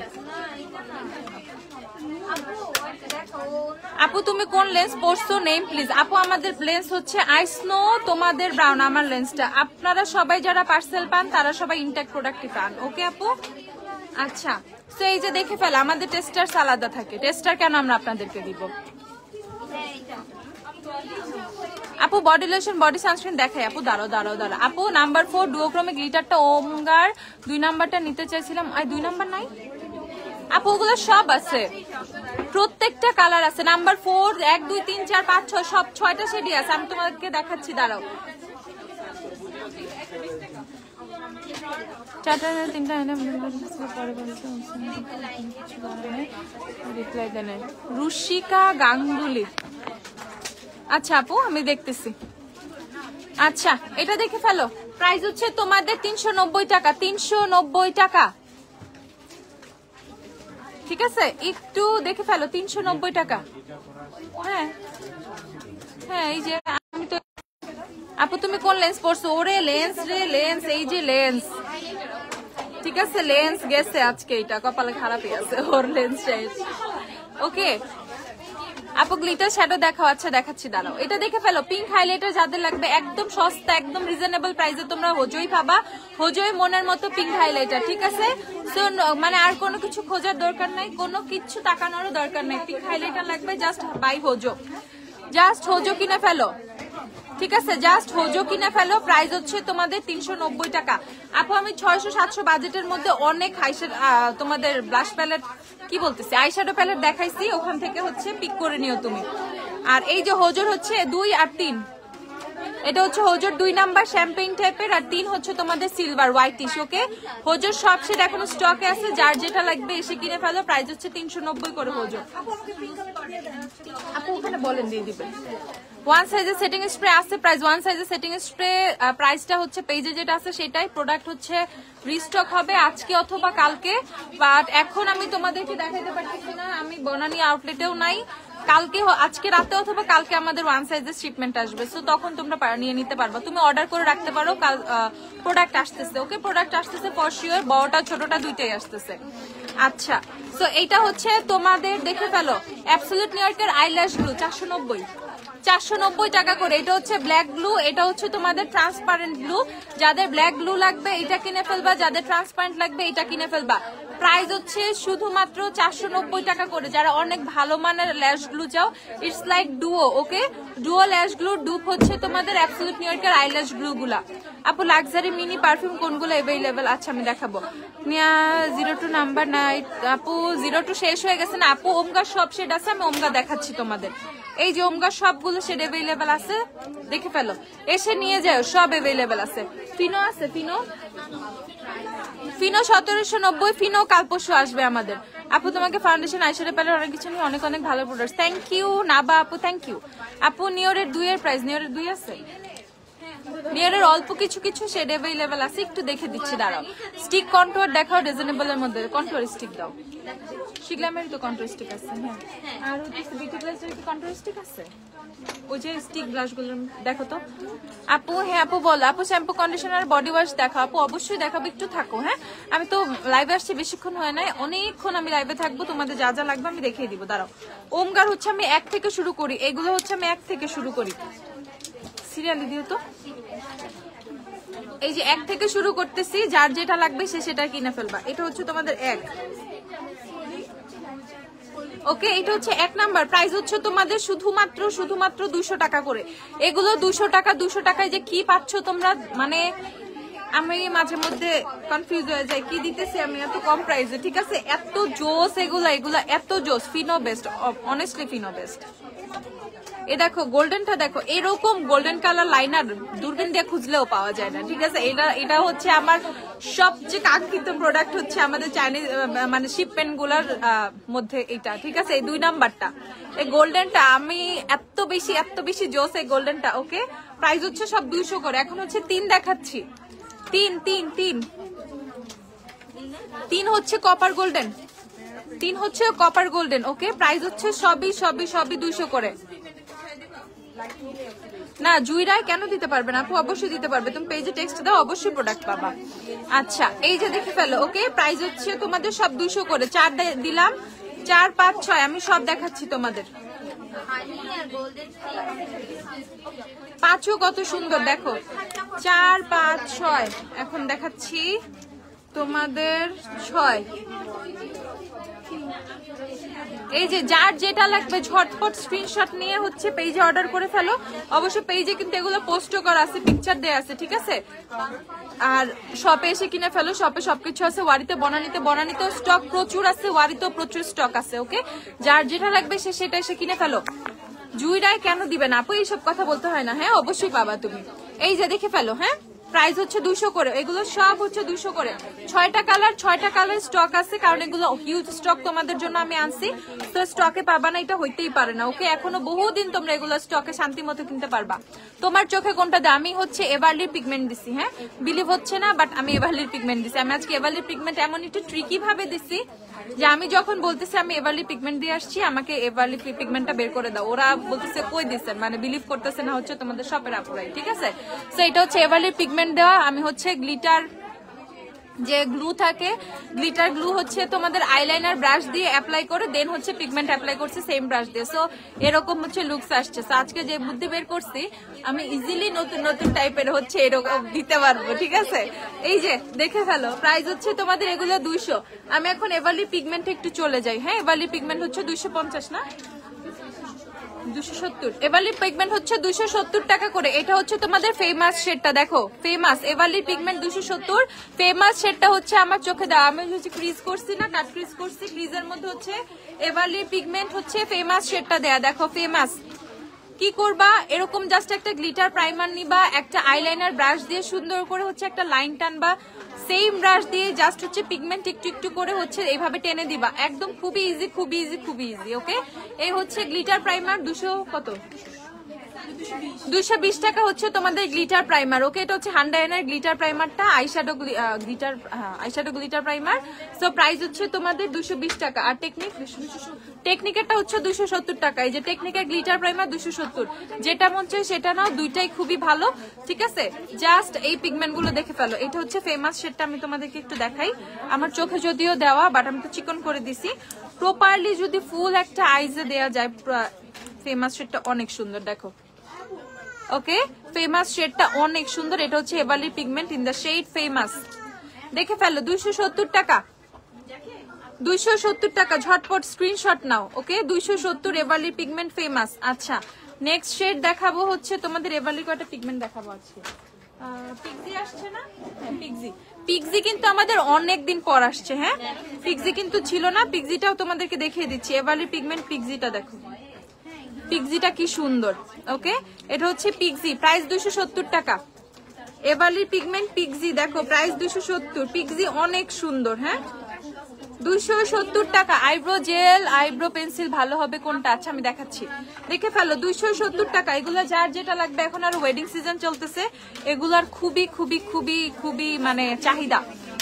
আপু তুমি কোন লেন্স পরছো? Name please. আপু আমাদের লেন্স হচ্ছে আই স্নো, তোমাদের ব্রাউন, আমার লেন্সটা। আপনারা সবাই যারা পার্সেল পান তারা সবাই ইনটেক প্রোডাক্টই পান। ওকে আপু, আচ্ছা, তো এই যে দেখে ফেল, আমাদের টেস্টার আলাদা থাকে। টেস্টার কেন আমরা আপনাদেরকে দিব? আপু বডি লোশন, বডি সানস্ক্রিন দেখাই। আপু দাঁড়াও দাঁড়াও দাঁড়াও। আপু নাম্বার 4 ডুওক্রোমিক গ্লিটারটা ওমগার 2 নাম্বারটা নিতে চাইছিলাম, 2 নাম্বার নাই, আপু ওগুলো সব আছে, প্রত্যেকটা কালার আছে। নাম্বার 4 1 2 3 4 5 6 সব 6টা শেডই আছে। আমি তোমাদেরকে দেখাচ্ছি, দাঁড়াও। 4টা 3টা রিপ্লাই দেন রুশিকা গাঙ্গুলি। আচ্ছা আপু আমি দেখতেছি। আচ্ছা এটা দেখে ফেলো, প্রাইস হচ্ছে তোমাদের 390 টাকা, 390 টাকা। ঠিক আছে একটু দেখে ফেলো, 390 টাকা। হ্যাঁ হ্যাঁ এই যে আমি তো, আপু তুমি কোন লেন্স পরছো? ওরে লেন্স রে লেন্স, এই যে লেন্স। ঠিক আছে লেন্স গেছে আজকে, এটা কপালে খারাপই আছে, ওর লেন্স শেষ। ওকে আপু গ্লিটার শ্যাডো দেখাও। আচ্ছা দেখাচ্ছি, দাঁড়াও। এটা দেখে ফেলো, পিঙ্ক হাইলাইটার যাদের লাগবে একদম সস্তা, একদম রিজনেবল প্রাইসে তোমরা হোজোই পাবা। হোজোই মনের মতো পিঙ্ক হাইলাইটার। ঠিক আছে সো মানে আর কোনো কিছু খোঁজার দরকার নাই, কোনো কিছু তাকানোরও দরকার নাই। পিঙ্ক হাইলাইটার লাগবে জাস্ট বাই হোজো, জাস্ট হোজো কিনে ফেলো। ঠিক আছে জাস্ট হোজো কিনে ফেলো। প্রাইস হচ্ছে তোমাদের 390 টাকা। আপু আমি 600-700 বাজেটের মধ্যে অনেক তোমাদের ব্লাশ প্যালেট, কি বলতেছি, আইশ্যাডো প্যালেট দেখাইছি, ওখান থেকে হচ্ছে পিক করে নিও তুমি। আর এই যে হোজোর হচ্ছে 2 আর 3, এটা হচ্ছে হোজোর 2 নাম্বার শ্যাম্পেইন টাইপের, আর 3 হচ্ছে তোমাদের সিলভার হোয়াইটিশ। ওকে হোজোর সব শেড এখনো স্টকে আছে, যার যেটা লাগবে এসে কিনে ফেলো। প্রাইস হচ্ছে 390 করে হোজো। আপু ওখানে বলেন দিয়ে দিবেন। ওয়ান সাইজের সেটিং স্প্রে আছে, প্রাইস ওয়ান সাইজের সেটিং স্প্রে প্রাইসটা হচ্ছে পেজে যেটা আছে সেটাই। প্রোডাক্ট হচ্ছে রিস্টক হবে আজকে অথবা কালকে, বাট এখন আমি তোমাদেরকে দেখাতে পারতেছি না, আমি বনানী আউটলেটেও নাই। কালকে আজকে রাতে অথবা কালকে আমাদের ওয়ান সাইজের শিপমেন্ট আসবে, সো তখন তোমরা নিয়ে নিতে পারবা। তুমি অর্ডার করে রাখতে পারো, কাল প্রোডাক্ট আসতেছে। ওকে প্রোডাক্ট আসতেছে ফর শিওর, বড়টা ছোটটা দুইটাই আসতেছে। আচ্ছা সো এইটা হচ্ছে তোমাদের দেখে ফেলো, অ্যাবসলিউট নিউইয়র্কের আইল্যাশ গ্লু 490 টাকা করে। এটা হচ্ছে ব্ল্যাক গ্লু, এটা হচ্ছে তোমাদের ট্রান্সপারেন্ট গ্লু। যাদের ব্ল্যাক গ্লু লাগবে এটা কিনে ফেলবা, যাদের ট্রান্সপারেন্ট লাগবে এটা কিনে ফেলবা। প্রাইস হচ্ছে শুধুমাত্র 490 টাকা করে। যারা অনেক ভালো মানের ল্যাশ গ্লু চাও, it's like duo. Okay duo ল্যাশ গ্লু ডুপ হচ্ছে তোমাদের অ্যাবসলিউট নিউইয়র্কের আইল্যাশ গ্লু গুলা। আপু লাক্সারি মিনি পারফিউম কোনগুলো অ্যাভেলেবেল? আচ্ছা আমি দেখাবো। 02 নাম্বার নাই আপু, 02 শেষ হয়ে গেছে না আপু। ওমগা সব শেড আছে, আমি ওমগা দেখাচ্ছি তোমাদের। এই যে ওমগা সবগুলো শেড অ্যাভেলেবেল আছে, দেখে ফেলো, এসে নিয়ে যাও, সব অ্যাভেলেবেল আছে। ফিনো আছে, ফিনো 1790, ফিনো কাল পরশু আসবে আমাদের। আপু তোমাকে ফাউন্ডেশন আইশ্যাডো প্যালেট অনেক কিছু নিয়ে অনেক অনেক ভালো প্রোডাক্ট। থ্যাংক ইউ নাবা আপু, থ্যাংক ইউ আপু। নিওরের 2 এর প্রাইস, নিওরের 2 আছে, নিওরের অল্প কিছু কিছু শেড অ্যাভেলেবেল আছে, একটু দেখে দিচ্ছি দাঁড়াও। স্টিক কন্টুয়ার দেখাও রিজনেবল এর মধ্যে, কন্টুয়ার স্টিক দাও। শিগলামের তো কন্টুয়ার স্টিক আছে। হ্যাঁ আর হচ্ছে বিউটি ব্লাশের কি কন্টুয়ার স্টিক আছে? ওই যে স্টিক ব্লাশগুলো দেখো তো আপু। হ্যাঁ আপু বলো। আপু শ্যাম্পু কন্ডিশনার বডি ওয়াশ দেখাও। আপু অবশ্যই দেখাবো, একটু থাকো। হ্যাঁ আমি তো লাইভে আসছি, বেশিক্ষণ হয় নাই, অনেকক্ষণ আমি লাইভে থাকবো। তোমাদের যা যা লাগবে আমি দেখিয়ে দিব, দাঁড়াও। ওমগার হচ্ছে আমি 1 থেকে শুরু করি, এগুলো হচ্ছে আমি 1 থেকে শুরু করি। সিরিয়ালি দিও তো, এই যে 1 থেকে শুরু করতেছি, যার যেটা লাগবে সে সেটা কিনে ফেলবা। এটা হচ্ছে তোমাদের 1। ওকে এটা হচ্ছে 1 নাম্বার। প্রাইস হচ্ছে তোমাদের শুধুমাত্র 200 টাকা করে। এগুলো 200 টাকায় যে কি পাচ্ছ তোমরা, মানে আমি মাঝে মধ্যে কনফিউজ হয়ে যাই কি দিতেছি আমি এত কম প্রাইসে। ঠিক আছে এত জোস, এগুলা এত জোস। ফিনো বেস্ট, অনেস্টলি ফিনো বেস্ট। এ দেখো গোল্ডেনটা দেখো, এরকম গোল্ডেন কালার লাইনার দূরবীন দিয়ে খুঁজলেও পাওয়া যায় না। ঠিক আছে এটা হচ্ছে আমার সবচেয়ে কাঙ্ক্ষিত প্রোডাক্ট, হচ্ছে আমাদের চাইনিজ মানে শিপমেন্ট গুলার মধ্যে এটা। ঠিক আছে এই 2 নাম্বারটা, এই গোল্ডেনটা আমি এত বেশি জোস এই গোল্ডেনটা। ওকে প্রাইস হচ্ছে সব 200 করে। এখন হচ্ছে 3 দেখাচ্ছি, 3 হচ্ছে কপার গোল্ডেন, 3 হচ্ছে কপার গোল্ডেন। ওকে প্রাইস হচ্ছে সবই 200 করে। না জুইরাই কেন দিতে পারবে না আপু? অবশ্যই দিতে পারবে, তুমি পেজে টেক্সট দাও, অবশ্যই প্রোডাক্ট পাবা। আচ্ছা এই যে দেখে ফেলো। ওকে প্রাইস হচ্ছে তোমাদের সব 200 করে। 4 দিলাম, 4 5 6 আমি সব দেখাচ্ছি তোমাদের। 5ও কত সুন্দর দেখো, 4 5 6 এখন দেখাচ্ছি। তোমাদের 6। এই যে যার যেটা লাগবে ঝটপট স্ক্রিনশট নিয়ে হচ্ছে পেজে অর্ডার করে ফেলো। অবশ্য পেজে কিন্তু এগুলো পোস্টও করা আছে, পিকচার দেয়া আছে, ঠিক আছে? আর শপে এসে কিনে ফেলো, শপে সবকিছু আছে। ওয়ারিতে বনানীতেও স্টক প্রচুর আছে, ওয়ারিতেও প্রচুর স্টক আছে। ওকে, যার যেটা লাগবে সে সেটা এসে কিনে ফেলো। জুইরায় কেন দিবে না আপু? এইসব কথা বলতে হয় না। হ্যাঁ, অবশ্যই পাবা তুমি। এই যে দেখে ফেলো। হ্যাঁ, প্রাইস হচ্ছে 200 করে, এগুলো সব হচ্ছে 200 করে। 6টা কালার স্টক আছে, কারণ এগুলো হিউজ স্টক তোমাদের জন্য আমি আনছি। তো স্টকে পাবা না এটা হইতেই পারে না। ওকে, এখনো বহুদিন তোমরা এগুলো স্টকে শান্তি মতো কিনতে পারবা। তোমার চোখে কোনটা দেয়? আমি হচ্ছে এভারলির পিগমেন্ট দিছি। হ্যাঁ, বিলিভ হচ্ছে না, বাট আমি এভারলির পিগমেন্ট দিছি। আমি আজকে এভারলির পিগমেন্ট এমন একটু ট্রিকি ভাবে দিছি যে আমি যখন বলতেছি আমি এভারলি পিগমেন্ট দিয়ে আসছি, আমাকে এভারলি পিগমেন্টটা বের করে দাও, ওরা বলতেছে কই দিচ্ছেন, মানে বিলিভ করতেছে না হচ্ছে তোমাদের শপের আপুরাই, ঠিক আছে? তো এটা হচ্ছে এভারলি পিগমেন্ট দেওয়া। আমি হচ্ছে গ্লিটার যে গ্লু থাকে, গ্লিটার গ্লু হচ্ছে তোমাদের আইলাইনার ব্রাশ দিয়ে অ্যাপ্লাই করে দেন হচ্ছে পিগমেন্ট অ্যাপ্লাই করছি সেম ব্রাশ দিয়ে। সো এরকম হচ্ছে লুকস আসছে। সো আজকে যে বুদ্ধি বের করছি, আমি ইজিলি নতুন নতুন টাইপের হচ্ছে এরকম দিতে পারবো, ঠিক আছে? এই যে দেখে ফেলো, প্রাইস হচ্ছে তোমাদের এগুলো 200। আমি এখন এভারলি পিগমেন্ট একটু চলে যাই। হ্যাঁ, এভারলি পিগমেন্ট হচ্ছে 250 না 270। এভারলি পিগমেন্ট হচ্ছে 270 টাকা করে। এটা হচ্ছে তোমাদের ফেমাস শেডটা, দেখো ফেমাস এভারলি পিগমেন্ট 270। ফেমাস শেডটা হচ্ছে আমার চোখে দেওয়া, আমি হচ্ছে ক্রিজ করছি না, কাট ক্রিজ করছি, ক্রিজের মধ্যে হচ্ছে এভারলি পিগমেন্ট হচ্ছে ফেমাস শেডটা দেয়া। দেখো ফেমাস। কি করবা, এরকম জাস্ট একটা গ্লিটার প্রাইমার নিবা, একটা আইলাইনার ব্রাশ দিয়ে সুন্দর করে হচ্ছে একটা লাইন টানবা, সেম ব্রাশ দিয়ে জাস্ট হচ্ছে পিগমেন্ট একটু একটু করে হচ্ছে এইভাবে টেনে দিবা। একদম খুবই ইজি, খুবই ইজি, খুবই ইজি। ওকে, এই হচ্ছে গ্লিটার প্রাইমার 220 টাকা হচ্ছে তোমাদের গ্লিটার প্রাইমার। ওকে, এটা হচ্ছে হান্ডায়নের গ্লিটার প্রাইমারটা, eyeshadow glitter primer. So price হচ্ছে তোমাদের 220 টাকা। আর টেকনিকেরটা হচ্ছে 270 টাকা। এই যে টেকনিকের গ্লিটার প্রাইমার 270, যেটা মন চাই সেটা নাও, দুইটাই খুবই ভালো, ঠিক আছে? জাস্ট এই পিগমেন্ট গুলো দেখে ফেলো। এটা হচ্ছে ফেমাস শেডটা, আমি তোমাদেরকে একটু দেখাই। আমার চোখে যদিও দেওয়া, বাট আমি তো চিকন করে দিছি। প্রপারলি যদি ফুল একটা আইজে দেওয়া যায়, ফেমাস শেডটা অনেক সুন্দর, দেখো। ওকে, ফেমাস শেডটা অনেক সুন্দর। এটা হচ্ছে Everly pigment in the shade famous. দেখে ফেলো, 270 টাকা, 270 টাকা। ঝটপট স্ক্রিনশট নাও। Okay, 270 Everly pigment famous. আচ্ছা, নেক্সট শেড দেখাবো হচ্ছে তোমাদের এভারলি কয়টা পিগমেন্ট দেখাবো আজকে। পিগজি আসছে না? পিগজি কিন্তু আমাদের অনেক দিন পর আসছে। হ্যাঁ, পিগজি কিন্তু ছিল না, পিগজিটাও তোমাদেরকে দেখিয়ে দিচ্ছি। এভারলি পিগমেন্ট পিগজিটা দেখো, পিগজিটা কি সুন্দর। ওকে, এটা হচ্ছে পিগজি, প্রাইস 270 টাকা। এভারলি পিগমেন্ট পিগজি দেখো, প্রাইস 270। পিগজি অনেক সুন্দর। হ্যাঁ, 270 টাকা। আইব্রো জেল, আইব্রো পেন্সিল ভালো হবে কোনটা? আচ্ছা আমি দেখাচ্ছি, দেখে ফেলো। 270 টাকা। এগুলো যার যেটা লাগবে, এখন আর ওয়েডিং সিজন চলতেছে, এগুলার খুবই খুবই খুবই খুবই মানে চাহিদা।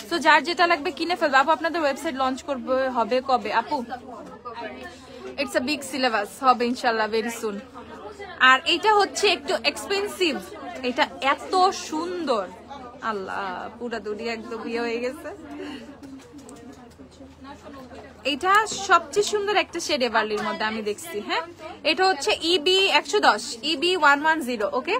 তো যার যেটা লাগবে কিনে ফেলবে। আপু আপনাদের ওয়েবসাইট লঞ্চ করবে হবে কবে? আপু ইটস আ বিগ সিলেবাস, হবে ইনশাল্লাহ ভেরি সুন। আর এটা হচ্ছে একটু এক্সপেন্সিভ, এটা এত সুন্দর, আল্লাহ পুরা দুনিয়া একদম ইয়ে হয়ে গেছে। এটা সবচেয়ে সুন্দর একটা শেড এভারলির মধ্যে আমি দেখছি। হ্যাঁ, এটা হচ্ছে ইবি 110, ইবি 110। ওকে,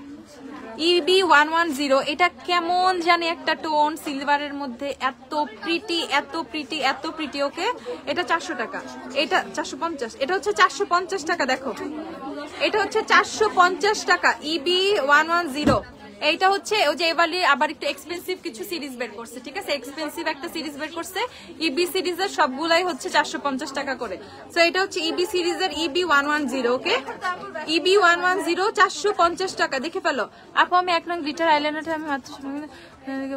ইবি 110। এটা কেমন জানি একটা টোন সিলভারের মধ্যে, এত প্রিটি, এত প্রিটি, এত প্রিটি। ওকে, এটা 400 টাকা, এটা 450, এটা হচ্ছে 450 টাকা। দেখো, এটা হচ্ছে 450 টাকা, ইবি 110। এইটা হচ্ছে ওই যে এভারলি আবার একটু এক্সপেন্সিভ কিছু সিরিজ বের করছে, ঠিক আছে? এক্সপেন্সিভ একটা সিরিজ বের করছে, ইবি সিরিজের সবগুলাই হচ্ছে 450 টাকা করে। সো এটা হচ্ছে ইবি সিরিজের ইবি 110। ওকে, ইবি 110 450 টাকা। দেখে ফেলো। আপু আমি এক নং গ্লিটার আইলাইনারটা আমি মাত্র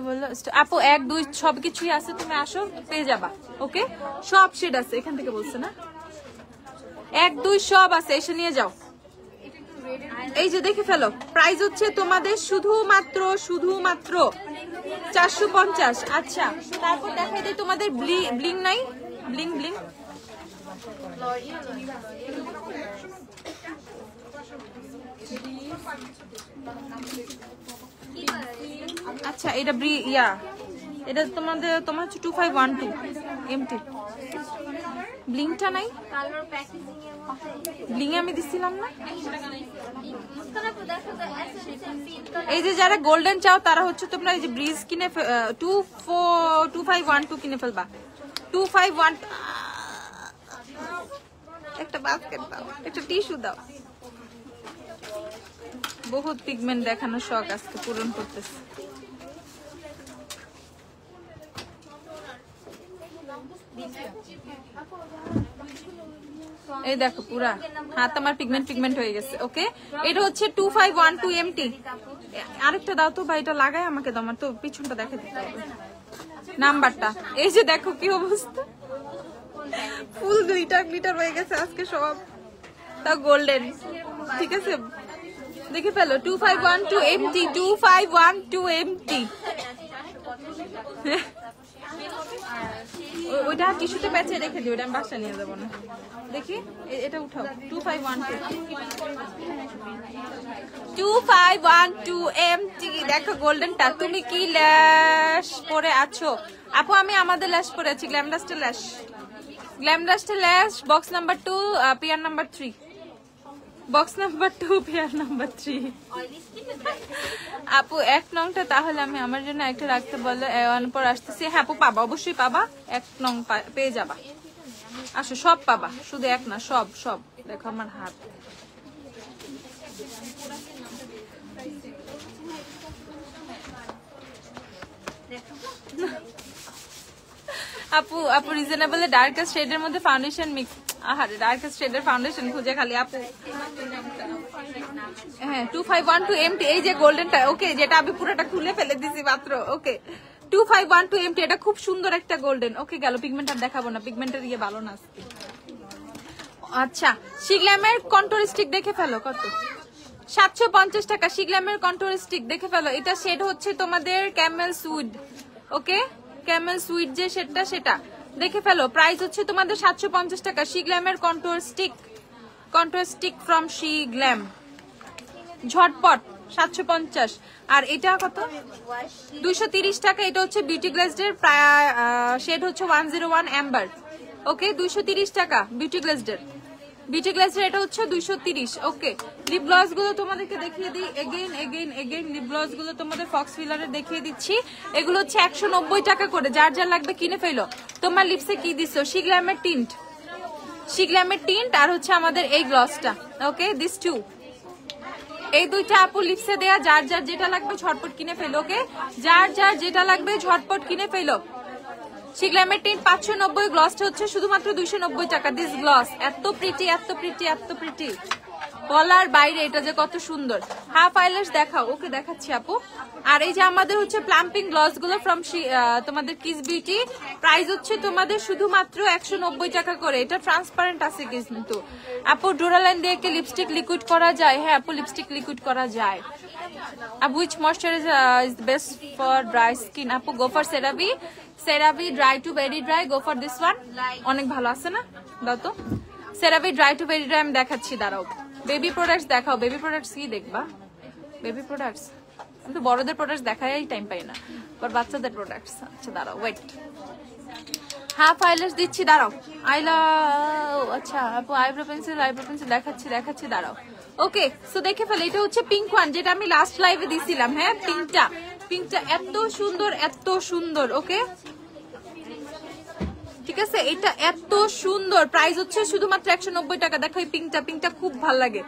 বললো, আপু 1 2 সবকিছুই আছে, তুমি আসো পেয়ে যাবা। ওকে, সব শেড আছে, এখান থেকে বলছে না, 1 2 সব আছে, এসে নিয়ে যাও। এই যে দেখে ফেলো, প্রাইস হচ্ছে তোমাদের শুধুমাত্র 450। আচ্ছা, তারপর দেখাই দিই তোমাদের ব্লিং নাই, ব্লিং আচ্ছা, এটা এটা তোমার হচ্ছে 2512 এমটি। ব্লিংটা নাই, ব্লিং আমি দিছিলাম না। এই যে যারা গোল্ডেন চাও তারা হচ্ছে তোমরা এই যে ব্রিজ কিনে 2512 কিনে ফেলবা। 2512 একটা বাস্কেট দাও, একটা টিস্যু দাও। বহুত পিগমেন্ট দেখানোর শখ আজকে পূরণ করতেছে। এই দেখো পুরা হাত আমার পিগমেন্ট হয়ে গেছে। ওকে, এটা হচ্ছে 2512 MT। আরেকটা দাও তো ভাই, এটা লাগাই আমাকে দাও, আমার তো পিছনটা দেখা দিতে হবে নাম্বারটা। এই যে দেখো কি অবস্থা, ফুল গ্লিটার হয়ে গেছে আজকে সব, তা গোল্ডেন। ঠিক আছে, দেখে ফেলো 2512 MT, 2512 MT। ওইটা টিস্যুতে প্যাচে রেখে দিও, ওটা আমি বাসা নিয়ে যাবো না। দেখি এটা উঠাও, 2512 MT। দেখো গোল্ডেনটা। তুমি কি ল্যাশ পরে আছো আপু? আমি আমাদের ল্যাশ পরে আছি, গ্ল্যামডাস্টের ল্যাশ, box number 2 pair number 3, box number 2 pair number 3। আপু 1 নংটা তাহলে আমি আমার জন্য একটা রাখতে বলো, এওয়ান পর আসতেছি। হ্যাঁ আপু পাবা, অবশ্যই পাবা, 1 নং পেয়ে যাবা। আসো, সব পাবা, শুধু 1 না, সব। দেখো আমার হাত। আপু রিজনেবল ডার্কেস্ট শেডের মধ্যে ফাউন্ডেশন মিক্স। আহারে, ডার্কেস্ট শেডের ফাউন্ডেশন খুঁজে খালি আপু। হ্যাঁ 2512 MT, এই যে গোল্ডেনটা। ওকে, যেটা আমি পুরোটা খুলে ফেলে দিছি মাত্র। ওকে 2512 MT, এটা খুব সুন্দর একটা গোল্ডেন। ওকে গেল, পিগমেন্ট আর দেখাবো না, পিগমেন্টের ইয়ে ভালো না। আচ্ছা, শিগ্ল্যামের কন্ট্রোল স্টিক দেখে ফেলো, কত? 750 টাকা শিগ্ল্যামের কন্ট্রোল স্টিক দেখে ফেলো। এটা শেড হচ্ছে তোমাদের ক্যামেল সুইড। ওকে, ক্যামেল সুইট যে শেডটা, সেটা দেখে ফেলো। প্রাইস হচ্ছে তোমাদের 750 টাকা শিগ্ল্যামের কন্ট্রোল স্টিক ফ্রম শিগ্ল্যাম। ঝটপট 750। আর এটা কত? 230 টাকা। এটা হচ্ছে বিউটি গ্লেজডের, শেড হচ্ছে 101 অ্যাম্বার। ওকে 230 টাকা বিউটি গ্লেজডের। এটা হচ্ছে 230। ওকে, লিপ গ্লস গুলো তোমাদেরকে দেখিয়ে দিই এগেইন লিপ গ্লস গুলো তোমাদের ফক্স ফিলারের দেখিয়ে দিচ্ছি। এগুলো হচ্ছে 190 টাকা করে, যার লাগবে কিনে ফেলো। তোমার লিপসে কি দিছো? শিগ্ল্যামের টিন্ট আর হচ্ছে আমাদের এই গ্লসটা। ওকে, দিস 2, এই দুইটা আপু লিপসে দেয়া। যার যেটা লাগবে ঝটপট কিনে ফেলো। ওকে, যার যেটা লাগবে ঝটপট কিনে ফেলো। শিগ্ল্যামের টিন্ট 590, গ্লসটা হচ্ছে শুধুমাত্র 290 টাকা। দিস গ্লস এত প্রিটি, বলার বাইরে। এটা যে কত সুন্দর। হাফ আইল্যাশ দেখাও। ওকে দেখাচ্ছি আপু। আর এই যে আমাদের হচ্ছে প্লাম্পিং গ্লস গুলো ফ্রম তোমাদের কিস বিউটি, প্রাইস হচ্ছে তোমাদের শুধুমাত্র 190 টাকা করে। এটা ট্রান্সপারেন্ট আছে কিন্তু আপু। ডুরালাইন দিয়ে কি লিপস্টিক লিকুইড করা যায়? হ্যাঁ আপু, লিপস্টিক লিকুইড করা যায়। Which moisturizer is best for dry skin? আপু go for CeraVe dry to very dry, go for this one। অনেক ভালো আছে না, দাও তো। CeraVe dry to very dry আমি দেখাচ্ছি, দাঁড়াও। বেবি প্রোডাক্টস দেখাও। বেবি প্রোডাক্টস কি দেখবা? বেবি প্রোডাক্টস কিন্তু বড়দের প্রোডাক্টস দেখাই টাইম পাই না, বাট বাচ্চাদের প্রোডাক্টস। আচ্ছা দাঁড়াও, ওয়েট। হাফ আইল্যাশ দিচ্ছি, দাঁড়াও। আচ্ছা আপু আইব্রো পেন্সিল দেখাচ্ছি, দাঁড়াও। ওকে, সো দেখে ফেলে। এটা হচ্ছে পিঙ্ক ওয়ান, যেটা আমি লাস্ট লাইভে দিছিলাম। হ্যাঁ, পিঙ্কটা এত সুন্দর। ওকে, ঠিক আছে, এটা এত সুন্দর। প্রাইস হচ্ছে শুধুমাত্র 190 টাকা। দেখো এই পিঙ্কটা খুব ভালো লাগে।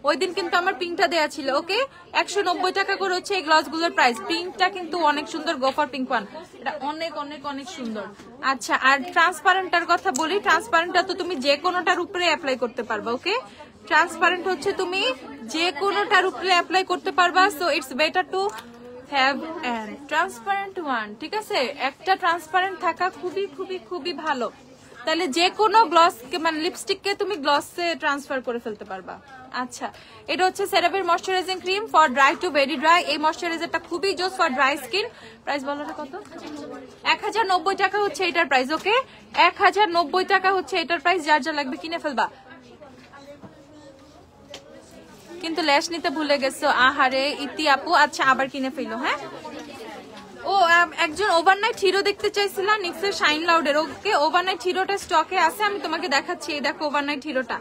ওই দিন কিন্তু আমার পিঙ্কটা দেয়া ছিল। ওকে, 190 টাকা করে হচ্ছে এই গ্লস গুলোর প্রাইস। পিঙ্কটা কিন্তু অনেক সুন্দর, গোফার পিঙ্ক ওয়ান, এটা অনেক সুন্দর। আচ্ছা, আর ট্রান্সপারেন্টটার কথা বলি। ট্রান্সপারেন্টটা তো তুমি যে কোনোটার উপরে অ্যাপ্লাই করতে পারবা। ওকে, ট্রান্সপারেন্ট হচ্ছে তুমি যে কোনোটার উপরে অ্যাপ্লাই করতে পারবা। So it's better to have an transparent one. ঠিক আছে, একটা ট্রান্সপারেন্ট থাকা খুবই ভালো। তাহলে যে কোনো গ্লস মানে লিপস্টিককে তুমি গ্লসে ট্রান্সফার করে ফেলতে পারবা। আচ্ছা, এটা হচ্ছে CeraVe moisturising cream for dry two very dry. এই ময়শ্চারাইজারটা খুবই জোস ফর ড্রাই স্কিন। প্রাইস বলো না কত? 1090 টাকা হচ্ছে এটার প্রাইস। ওকে, 1090 টাকা হচ্ছে এটার প্রাইস। যার লাগবে কিনে ফেলবা। কিন্তু ল্যাশ নিতে ভুলে গেছো, আহারে ইতি আপু। আচ্ছা, আবার কিনে ফেলো। হ্যাঁ, ও একজন ওভারনাইট হিরো দেখতে চাইছিলাম, নিক্সের শাইন লাউডের। ওকে, ওভারনাইট হিরোটা স্টকে আছে, আমি তোমাকে দেখাচ্ছি। এই দেখো ওভারনাইট হিরোটা,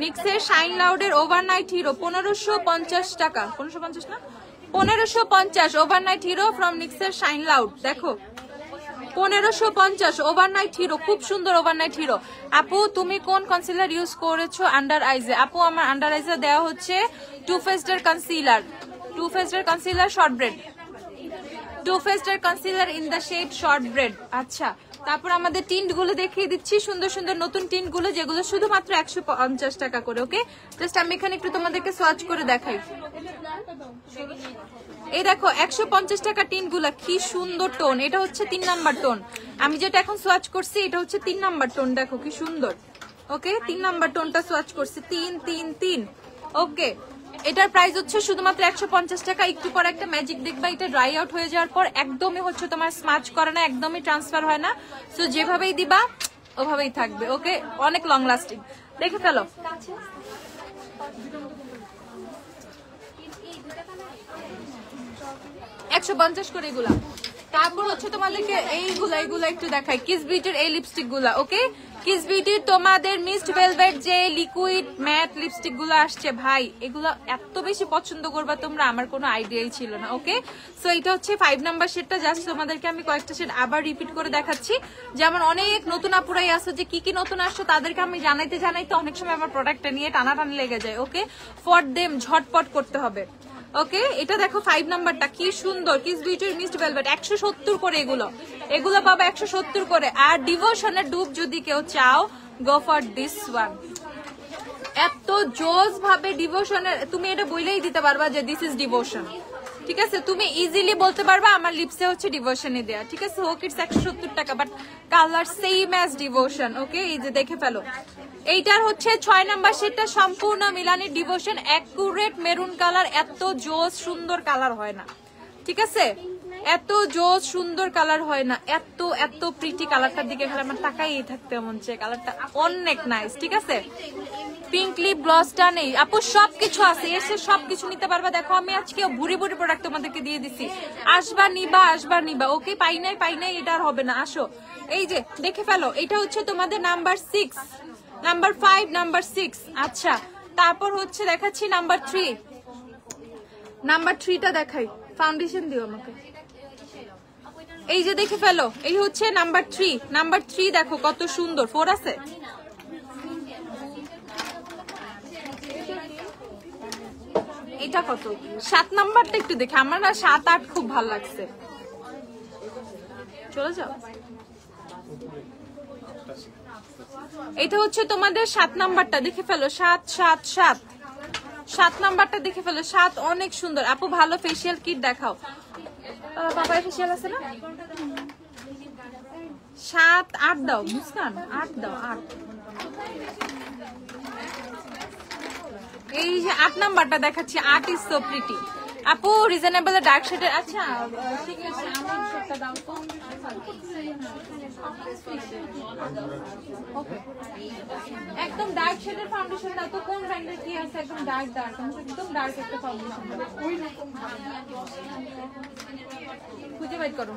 নিক্সের শাইন লাউডের ওভারনাইট হিরো 1550 টাকা, 1550 না 1550 ওভারনাইট হিরো ফ্রম নিক্সের শাইন লাউড। দেখো 1550 ওভারনাইট হিরো, খুব সুন্দর ওভারনাইট হিরো। আপু তুমি কোন কনসিলার ইউজ করেছো আন্ডার আইজে? আপু আমার আন্ডার আইজে দেওয়া হচ্ছে টু ফেসড এর concealer shortbread, Too Faced এর concealer in the shade shortbread. আচ্ছা, তারপর আমাদের টিন্ট গুলো দেখিয়ে দিচ্ছি, সুন্দর সুন্দর নতুন টিন্ট গুলো, যেগুলো শুধুমাত্র 150 টাকা করে। ওকে, জাস্ট আমি এখানে একটু তোমাদেরকে সোয়াচ করে দেখাই। এই দেখো 150 টাকা টিন্ট গুলা, কি সুন্দর টোন। এটা হচ্ছে 3 নাম্বার টোন, আমি যেটা এখন সোয়াচ করছি এটা হচ্ছে 3 নাম্বার টোন। দেখো কি সুন্দর। ওকে, 3 নাম্বার টোনটা সোয়াচ করছি, 3 3 3। ওকে, এটার প্রাইস হচ্ছে শুধুমাত্র 150 টাকা। একটু পর একটা ম্যাজিক দেখবা, এটা ড্রাই আউট হয়ে যাওয়ার পর একদমই হচ্ছে তোমার স্মাচ করে না, একদমই ট্রান্সফার হয় না। সো যেভাবেই দিবা ওভাবেই থাকবে। ওকে, অনেক লং লাস্টিং। দেখে ফেলো। 150 করে এগুলা। তারপর হচ্ছে তোমাদেরকে এইগুলা একটু দেখাই, কিস বিউটির এই লিপস্টিক গুলা। ওকে, কিস বিউটির তোমাদের মিস্ট ভেলভেট যে লিকুইড ম্যাট লিপস্টিক গুলো আসছে, ভাই এগুলো এত বেশি পছন্দ করবা তোমরা, আমার কোনো আইডিয়াই ছিল না। ওকে, সো এটা হচ্ছে 5 নাম্বার শেডটা। জাস্ট তোমাদেরকে আমি কয়েকটা শেড আবার রিপিট করে দেখাচ্ছি, যেমন অনেক নতুন আপুরাই আসছে যে কি কি নতুন আসছো তাদেরকে আমি জানাইতে অনেক সময় আমার প্রোডাক্টটা নিয়ে টানাটানি লেগে যায়। ওকে, ফর দেম ঝটপট করতে হবে। ওকে, এটা দেখো 5 নাম্বারটা কি সুন্দর, কিস বিউটির মিস্ট ভেলভেট 170 করে। এগুলো পাবা 170 করে। আর ডিভোশনের ডুব যদি কেউ চাও, গো ফর দিস ওয়ান। এত জোস ভাবে ডিভোশনের, তুমি এটা বইলেই দিতে পারবা যে দিস ইজ ডিভোশন। ঠিক আছে, তুমি ইজিলি বলতে পারবা আমার লিপসে হচ্ছে ডিভোশনে দেয়া। ঠিক আছে, হোক ইটস 170 টাকা, but colour same as devotion. Okay, এই যে দেখে ফেলো। এইটার হচ্ছে 6 নাম্বার শেডটা সম্পূর্ণ মিলানির ডিভোশন, অ্যাকুরেট মেরুন কালার। এত জোস সুন্দর কালার হয় না। ঠিক আছে, এত জোস সুন্দর কালার হয় না, এত প্রিটি কালারটার দিকে খেলে আমার তাকাই থাকতে মন চায়। কালারটা অনেক নাইস। ঠিক আছে, পিঙ্ক লিপ গ্লসটা নেই আপু, সবকিছু আছে, এসে সবকিছু নিতে পারবা। দেখো আমি আজকে ভুরি প্রোডাক্ট তোমাদেরকে দিয়ে দিছি, আসবা নিবা। ওকে, পাই নাই এটা আর হবে না, আসো। এই যে দেখে ফেলো, এটা হচ্ছে তোমাদের নাম্বার 6, নাম্বার 5, নাম্বার 6। আচ্ছা, তারপর হচ্ছে দেখাচ্ছি নাম্বার 3। নাম্বার 3টা দেখাই, ফাউন্ডেশন দিও আমাকে। এই যে দেখে ফেলো, এই হচ্ছে নাম্বার 3। নাম্বার 3 দেখো কত সুন্দর। 4 আছে? এটা কত? 7 নাম্বারটা একটু দেখে, আমার না 7 8 খুব ভালো লাগছে। চলে যাও। এটা হচ্ছে তোমাদের 7 নাম্বারটা, দেখে ফেলো। 7 7 7 7 নাম্বারটা দেখে ফেলো। 7 অনেক সুন্দর। আপু ভালো ফেসিয়াল কিট দেখাও। বাবার ফেসিয়াল আছে না? 7 8 দাও মুস্কান, 8 দাও, 8। এই যে 8 নাম্বারটা দেখাচ্ছি, 8 ইজ সো প্রিটি। আপু রিজনেবল ডার্ক শেডের। আচ্ছা ঠিক আছে, আমার শেডটা দাও তো। একদম ডার্ক শেডের ফাউন্ডেশন দাও তো। কোন ব্র্যান্ডের কি আছে? একদম ডার্ক একদম ডার্ক একটা ফাউন্ডেশন খুঁজে বের করো।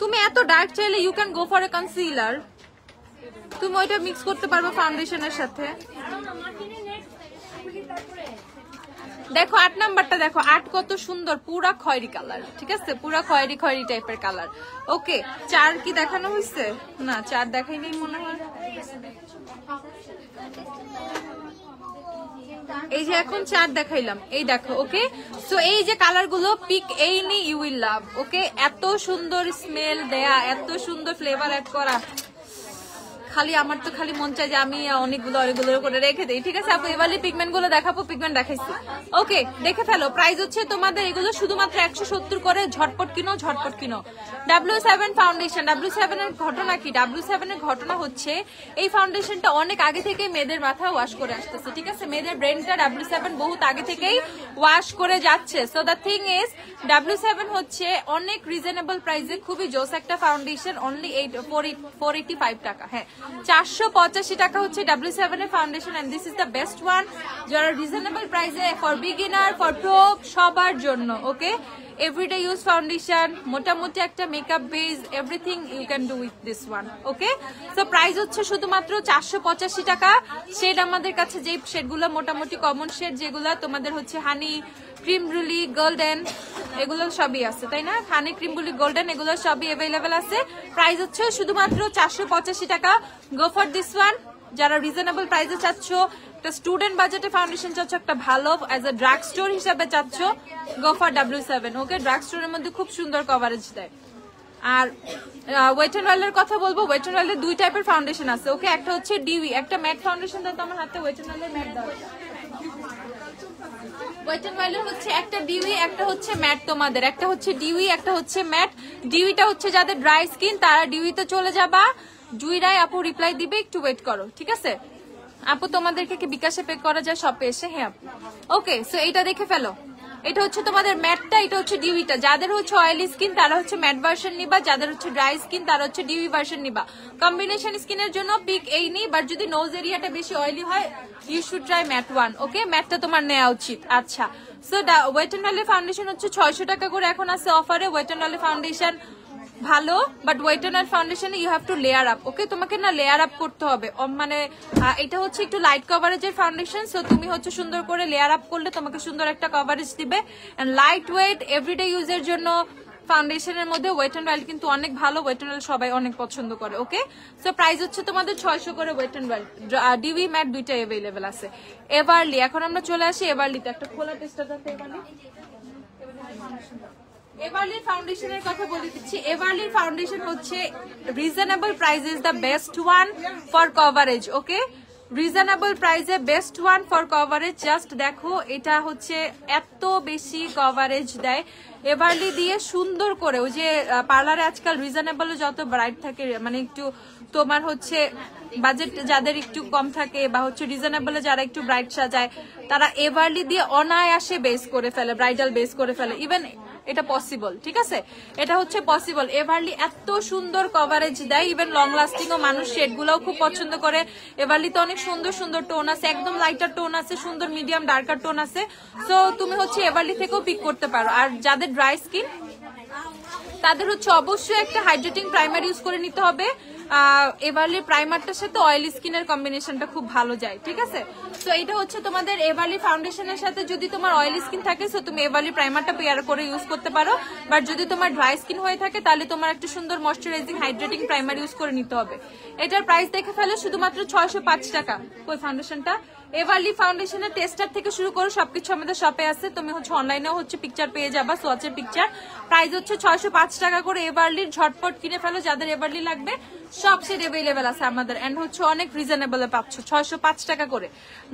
তুমি এত ডার্ক চাইলে you can go for a concealer. তুমি ওইটা মিক্স করতে পারবে ফাউন্ডেশনের সাথে। দেখো 8 নাম্বারটা দেখো, 8 কত সুন্দর, পুরা খয়েরি কালার। ঠিক আছে, পুরা খয়েরি টাইপের কালার। ওকে, 4 কি দেখানো হয়েছে? না 4 দেখাইনি মনে হয়। এই যে এখন 4 দেখাইলাম, এই দেখো। ওকে, সো এই যে কালার গুলো পিক এইনি ইউ উইল লাভ। ওকে, এত সুন্দর স্মেল দেয়া, এত সুন্দর ফ্লেভার অ্যাড করা, খালি আমার তো খালি মন চায় যে আমি অনেকগুলো করে রেখে দিই। ঠিক আছে আপু, এবার পিগমেন্ট গুলো দেখাবো। পিগমেন্ট দেখাইছি। ওকে, দেখে ফেলো। প্রাইস হচ্ছে তোমাদের এগুলো শুধুমাত্র 170 করে। ঝটপট কিনো। W7 foundation. W7 এর ঘটনা কি? W7 এর ঘটনা হচ্ছে এই ফাউন্ডেশনটা অনেক আগে থেকে মেয়েদের মাথা ওয়াশ করে আসতেছে। ঠিক আছে, মেয়েদের ব্রেনটা W7 বহুত আগে থেকেই ওয়াশ করে যাচ্ছে। So the thing is, W7 হচ্ছে অনেক রিজনেবল প্রাইসে খুবই জোস একটা ফাউন্ডেশন, অনলি 485 টাকা। হ্যাঁ, 485 টাকা হচ্ছে W7 এর foundation, and this is the best one যারা রিজনেবল প্রাইসে ফর বিগিনার ফর প্রো সবার জন্য। ওকে, এভরিডে ইউজ ফাউন্ডেশন, মোটামুটি একটা makeup base, everything you can do with this one. Okay, so price হচ্ছে শুধুমাত্র 485 টাকা। শেড আমাদের কাছে যে শেডগুলো মোটামুটি কমন শেড, যেগুলো তোমাদের হচ্ছে হানি, ক্রিম ব্রুলি, গোল্ডেন, এগুলো সবই আছে তাই না? হানি, ক্রিম ব্রুলি, গোল্ডেন এগুলো সবই অ্যাভেলেবেল আছে। প্রাইস হচ্ছে শুধুমাত্র 485 টাকা। গো ফর দিস ওয়ান যারা রিজনেবল প্রাইসে চাচ্ছ, একটা স্টুডেন্ট বাজেটে ফাউন্ডেশন চাচ্ছ, একটা ভালো অ্যাজ এ ড্রাগ স্টোর হিসাবে চাচ্ছ, go for W7। Okay, drug স্টোরের মধ্যে খুব সুন্দর কভারেজ দেয়। আর ওয়েট এন্ড ওয়েলের কথা বলবো, ওয়েট এন্ড ওয়েলের দুই টাইপের ফাউন্ডেশন আছে। ওকে, একটা হচ্ছে ডিউই, একটা ম্যাট ফাউন্ডেশন দাও তো আমার হাতে, ওয়েট এন্ড ওয়েলের ম্যাট দাও। ওয়েট এন্ড ওয়েলের হচ্ছে একটা ডিউই, একটা হচ্ছে ম্যাট। তোমাদের একটা হচ্ছে ডিউই, একটা হচ্ছে ম্যাট। ডিউইটা হচ্ছে যাদের ড্রাই স্কিন তারা ডিউইতে চলে যাবা। জুইরাই আপু রিপ্লাই দিবে, একটু ওয়েট করো, ঠিক আছে আপু? তোমাদেরকে কি বিকাশে পে করা যায় শপে এসে? হ্যাঁ আপু। ওকে, সো এটা দেখে ফেলো, এটা হচ্ছে তোমাদের ম্যাটটা, এটা হচ্ছে ডিউইটা। যাদের হচ্ছে অয়েলি স্কিন তারা হচ্ছে ম্যাট ভার্সন নিবা, যাদের হচ্ছে ড্রাই স্কিন তারা হচ্ছে ডিউই ভার্সন নিবা। কম্বিনেশন স্কিনের জন্য পিক এই নি, বাট যদি নোজ এরিয়াটা বেশি অয়েলি হয় you should try matte one. Okay, ম্যাটটা তোমার নেওয়া উচিত। আচ্ছা, সো ওয়েট এন্ড ওয়েলের ফাউন্ডেশন হচ্ছে 600 টাকা করে এখন আছে অফারে। ওয়েট এন্ড ওয়েলের ফাউন্ডেশন ভালো, বাট ওয়েট এন্ড ওয়েল ফাউন্ডেশনে you have to layer up. Okay, তোমাকে না লেয়ার আপ করতে হবে। মানে এটা হচ্ছে একটু লাইট কভারেজের ফাউন্ডেশন, সো তুমি হচ্ছে সুন্দর করে লেয়ার আপ করলে তোমাকে সুন্দর একটা কভারেজ দিবে। এন্ড লাইট ওয়েট এভরিডে ইউজের জন্য ফাউন্ডেশনের মধ্যে ওয়েট এন্ড ওয়েল কিন্তু অনেক ভালো। ওয়েট এন্ড ওয়েল সবাই অনেক পছন্দ করে। ওকে, সো প্রাইস হচ্ছে তোমাদের 600 করে। Wait and well dewy matte দুইটাই অ্যাভেলেবেল আছে। এভারলি, এখন আমরা চলে আসি এভারলিতে। একটা খোলা টেস্টার আছে এভারলি। এভারলির ফাউন্ডেশনের কথা বলে দিচ্ছি। এভারলির ফাউন্ডেশন হচ্ছে reasonable price is the best one for coverage. Okay, reasonable প্রাইসে best one for coverage. Just দেখো, এটা হচ্ছে এত বেশি কভারেজ দেয়। এভারলি দিয়ে সুন্দর করে, ওই যে পার্লারে আজকাল রিজনেবল যত ব্রাইট থাকে, মানে একটু তোমার হচ্ছে বাজেট যাদের একটু কম থাকে বা হচ্ছে রিজনেবলে যারা একটু ব্রাইট সাজায়, তারা এভারলি দিয়ে অনায়াসে বেস করে ফেলে, ব্রাইডাল বেস করে ফেলে। ইভেন এটা পসিবল, ঠিক আছে, এটা হচ্ছে পসিবল। এভারলি এত সুন্দর কভারেজ দেয়, ইভেন লং লাস্টিং ও মানুষ শেড গুলাও খুব পছন্দ করে। এভারলিতে অনেক সুন্দর সুন্দর টোন আছে, একদম লাইটার টোন আছে, সুন্দর মিডিয়াম ডার্কার টোন আছে। সো তুমি হচ্ছে এভারলি থেকেও পিক করতে পারো। আর যাদের ড্রাই স্কিন তাদের হচ্ছে অবশ্যই একটা হাইড্রেটিং প্রাইমার ইউজ করে নিতে হবে। এভারলি প্রাইমারটার সাথে অয়েলি স্কিনের কম্বিনেশনটা খুব ভালো যায়, ঠিক আছে। তো এটা হচ্ছে তোমাদের এভারলি ফাউন্ডেশনের সাথে যদি তোমার অয়েলি স্কিন থাকে সো তুমি এভারলি প্রাইমারটা পেয়ার করে ইউজ করতে পারো। বাট যদি তোমার ড্রাই স্কিন হয়ে থাকে তাহলে তোমার একটা সুন্দর ময়শ্চারাইজিং হাইড্রেটিং প্রাইমার ইউজ করে নিতে হবে। এটার প্রাইস দেখে ফেলো, শুধুমাত্র 605 টাকা। ওই ফাউন্ডেশনটা এভারলি ফাউন্ডেশনের টেস্টার থেকে শুরু করে সবকিছু আমাদের শপে আছে। তুমি হচ্ছে অনলাইনেও হচ্ছে পিকচার পেয়ে যাবা, সোয়াচের পিকচার। প্রাইস হচ্ছে 605 টাকা করে। এভারলির ঝটপট কিনে ফেলো, যাদের এভারলি লাগবে সব সেট অ্যাভেলেবেল আছে আমাদের, এন্ড হচ্ছে অনেক রিজনেবল পাচ্ছ 605 টাকা করে।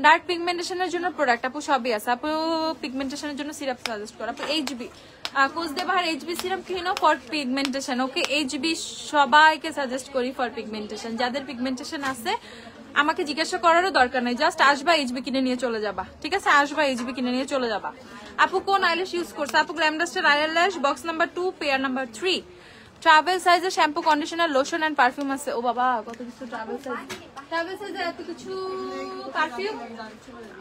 ডার্ক পিগমেন্টেশনের জন্য প্রোডাক্ট আপু সবই আছে। আপু পিগমেন্টেশনের জন্য সিরাপ সাজেস্ট করো। আপু এইচবি কোচদেবাহার এইচবি সিরাম কিনো ফর পিগমেন্টেশন। ওকে, এইচবি সবাইকে সাজেস্ট করি ফর পিগমেন্টেশন। যাদের পিগমেন্টেশন আছে আমাকে জিজ্ঞাসা করারও দরকার নেই, জাস্ট আসবা এইচবি কিনে নিয়ে চলে যাবা, ঠিক আছে, আসবা এইচবি কিনে নিয়ে চলে যাবা। আপু কোন আইল্যাশ ইউজ করছে? আপু গ্ল্যামডাস্টার eyelash box number 2 pair number 3। Travel সাইজের shampoo, conditioner, lotion and perfume আছে। ও বাবা, কত কিছু ট্রাভেল সাইজ, ট্রাভেল সাইজে এত কিছু। পারফিউম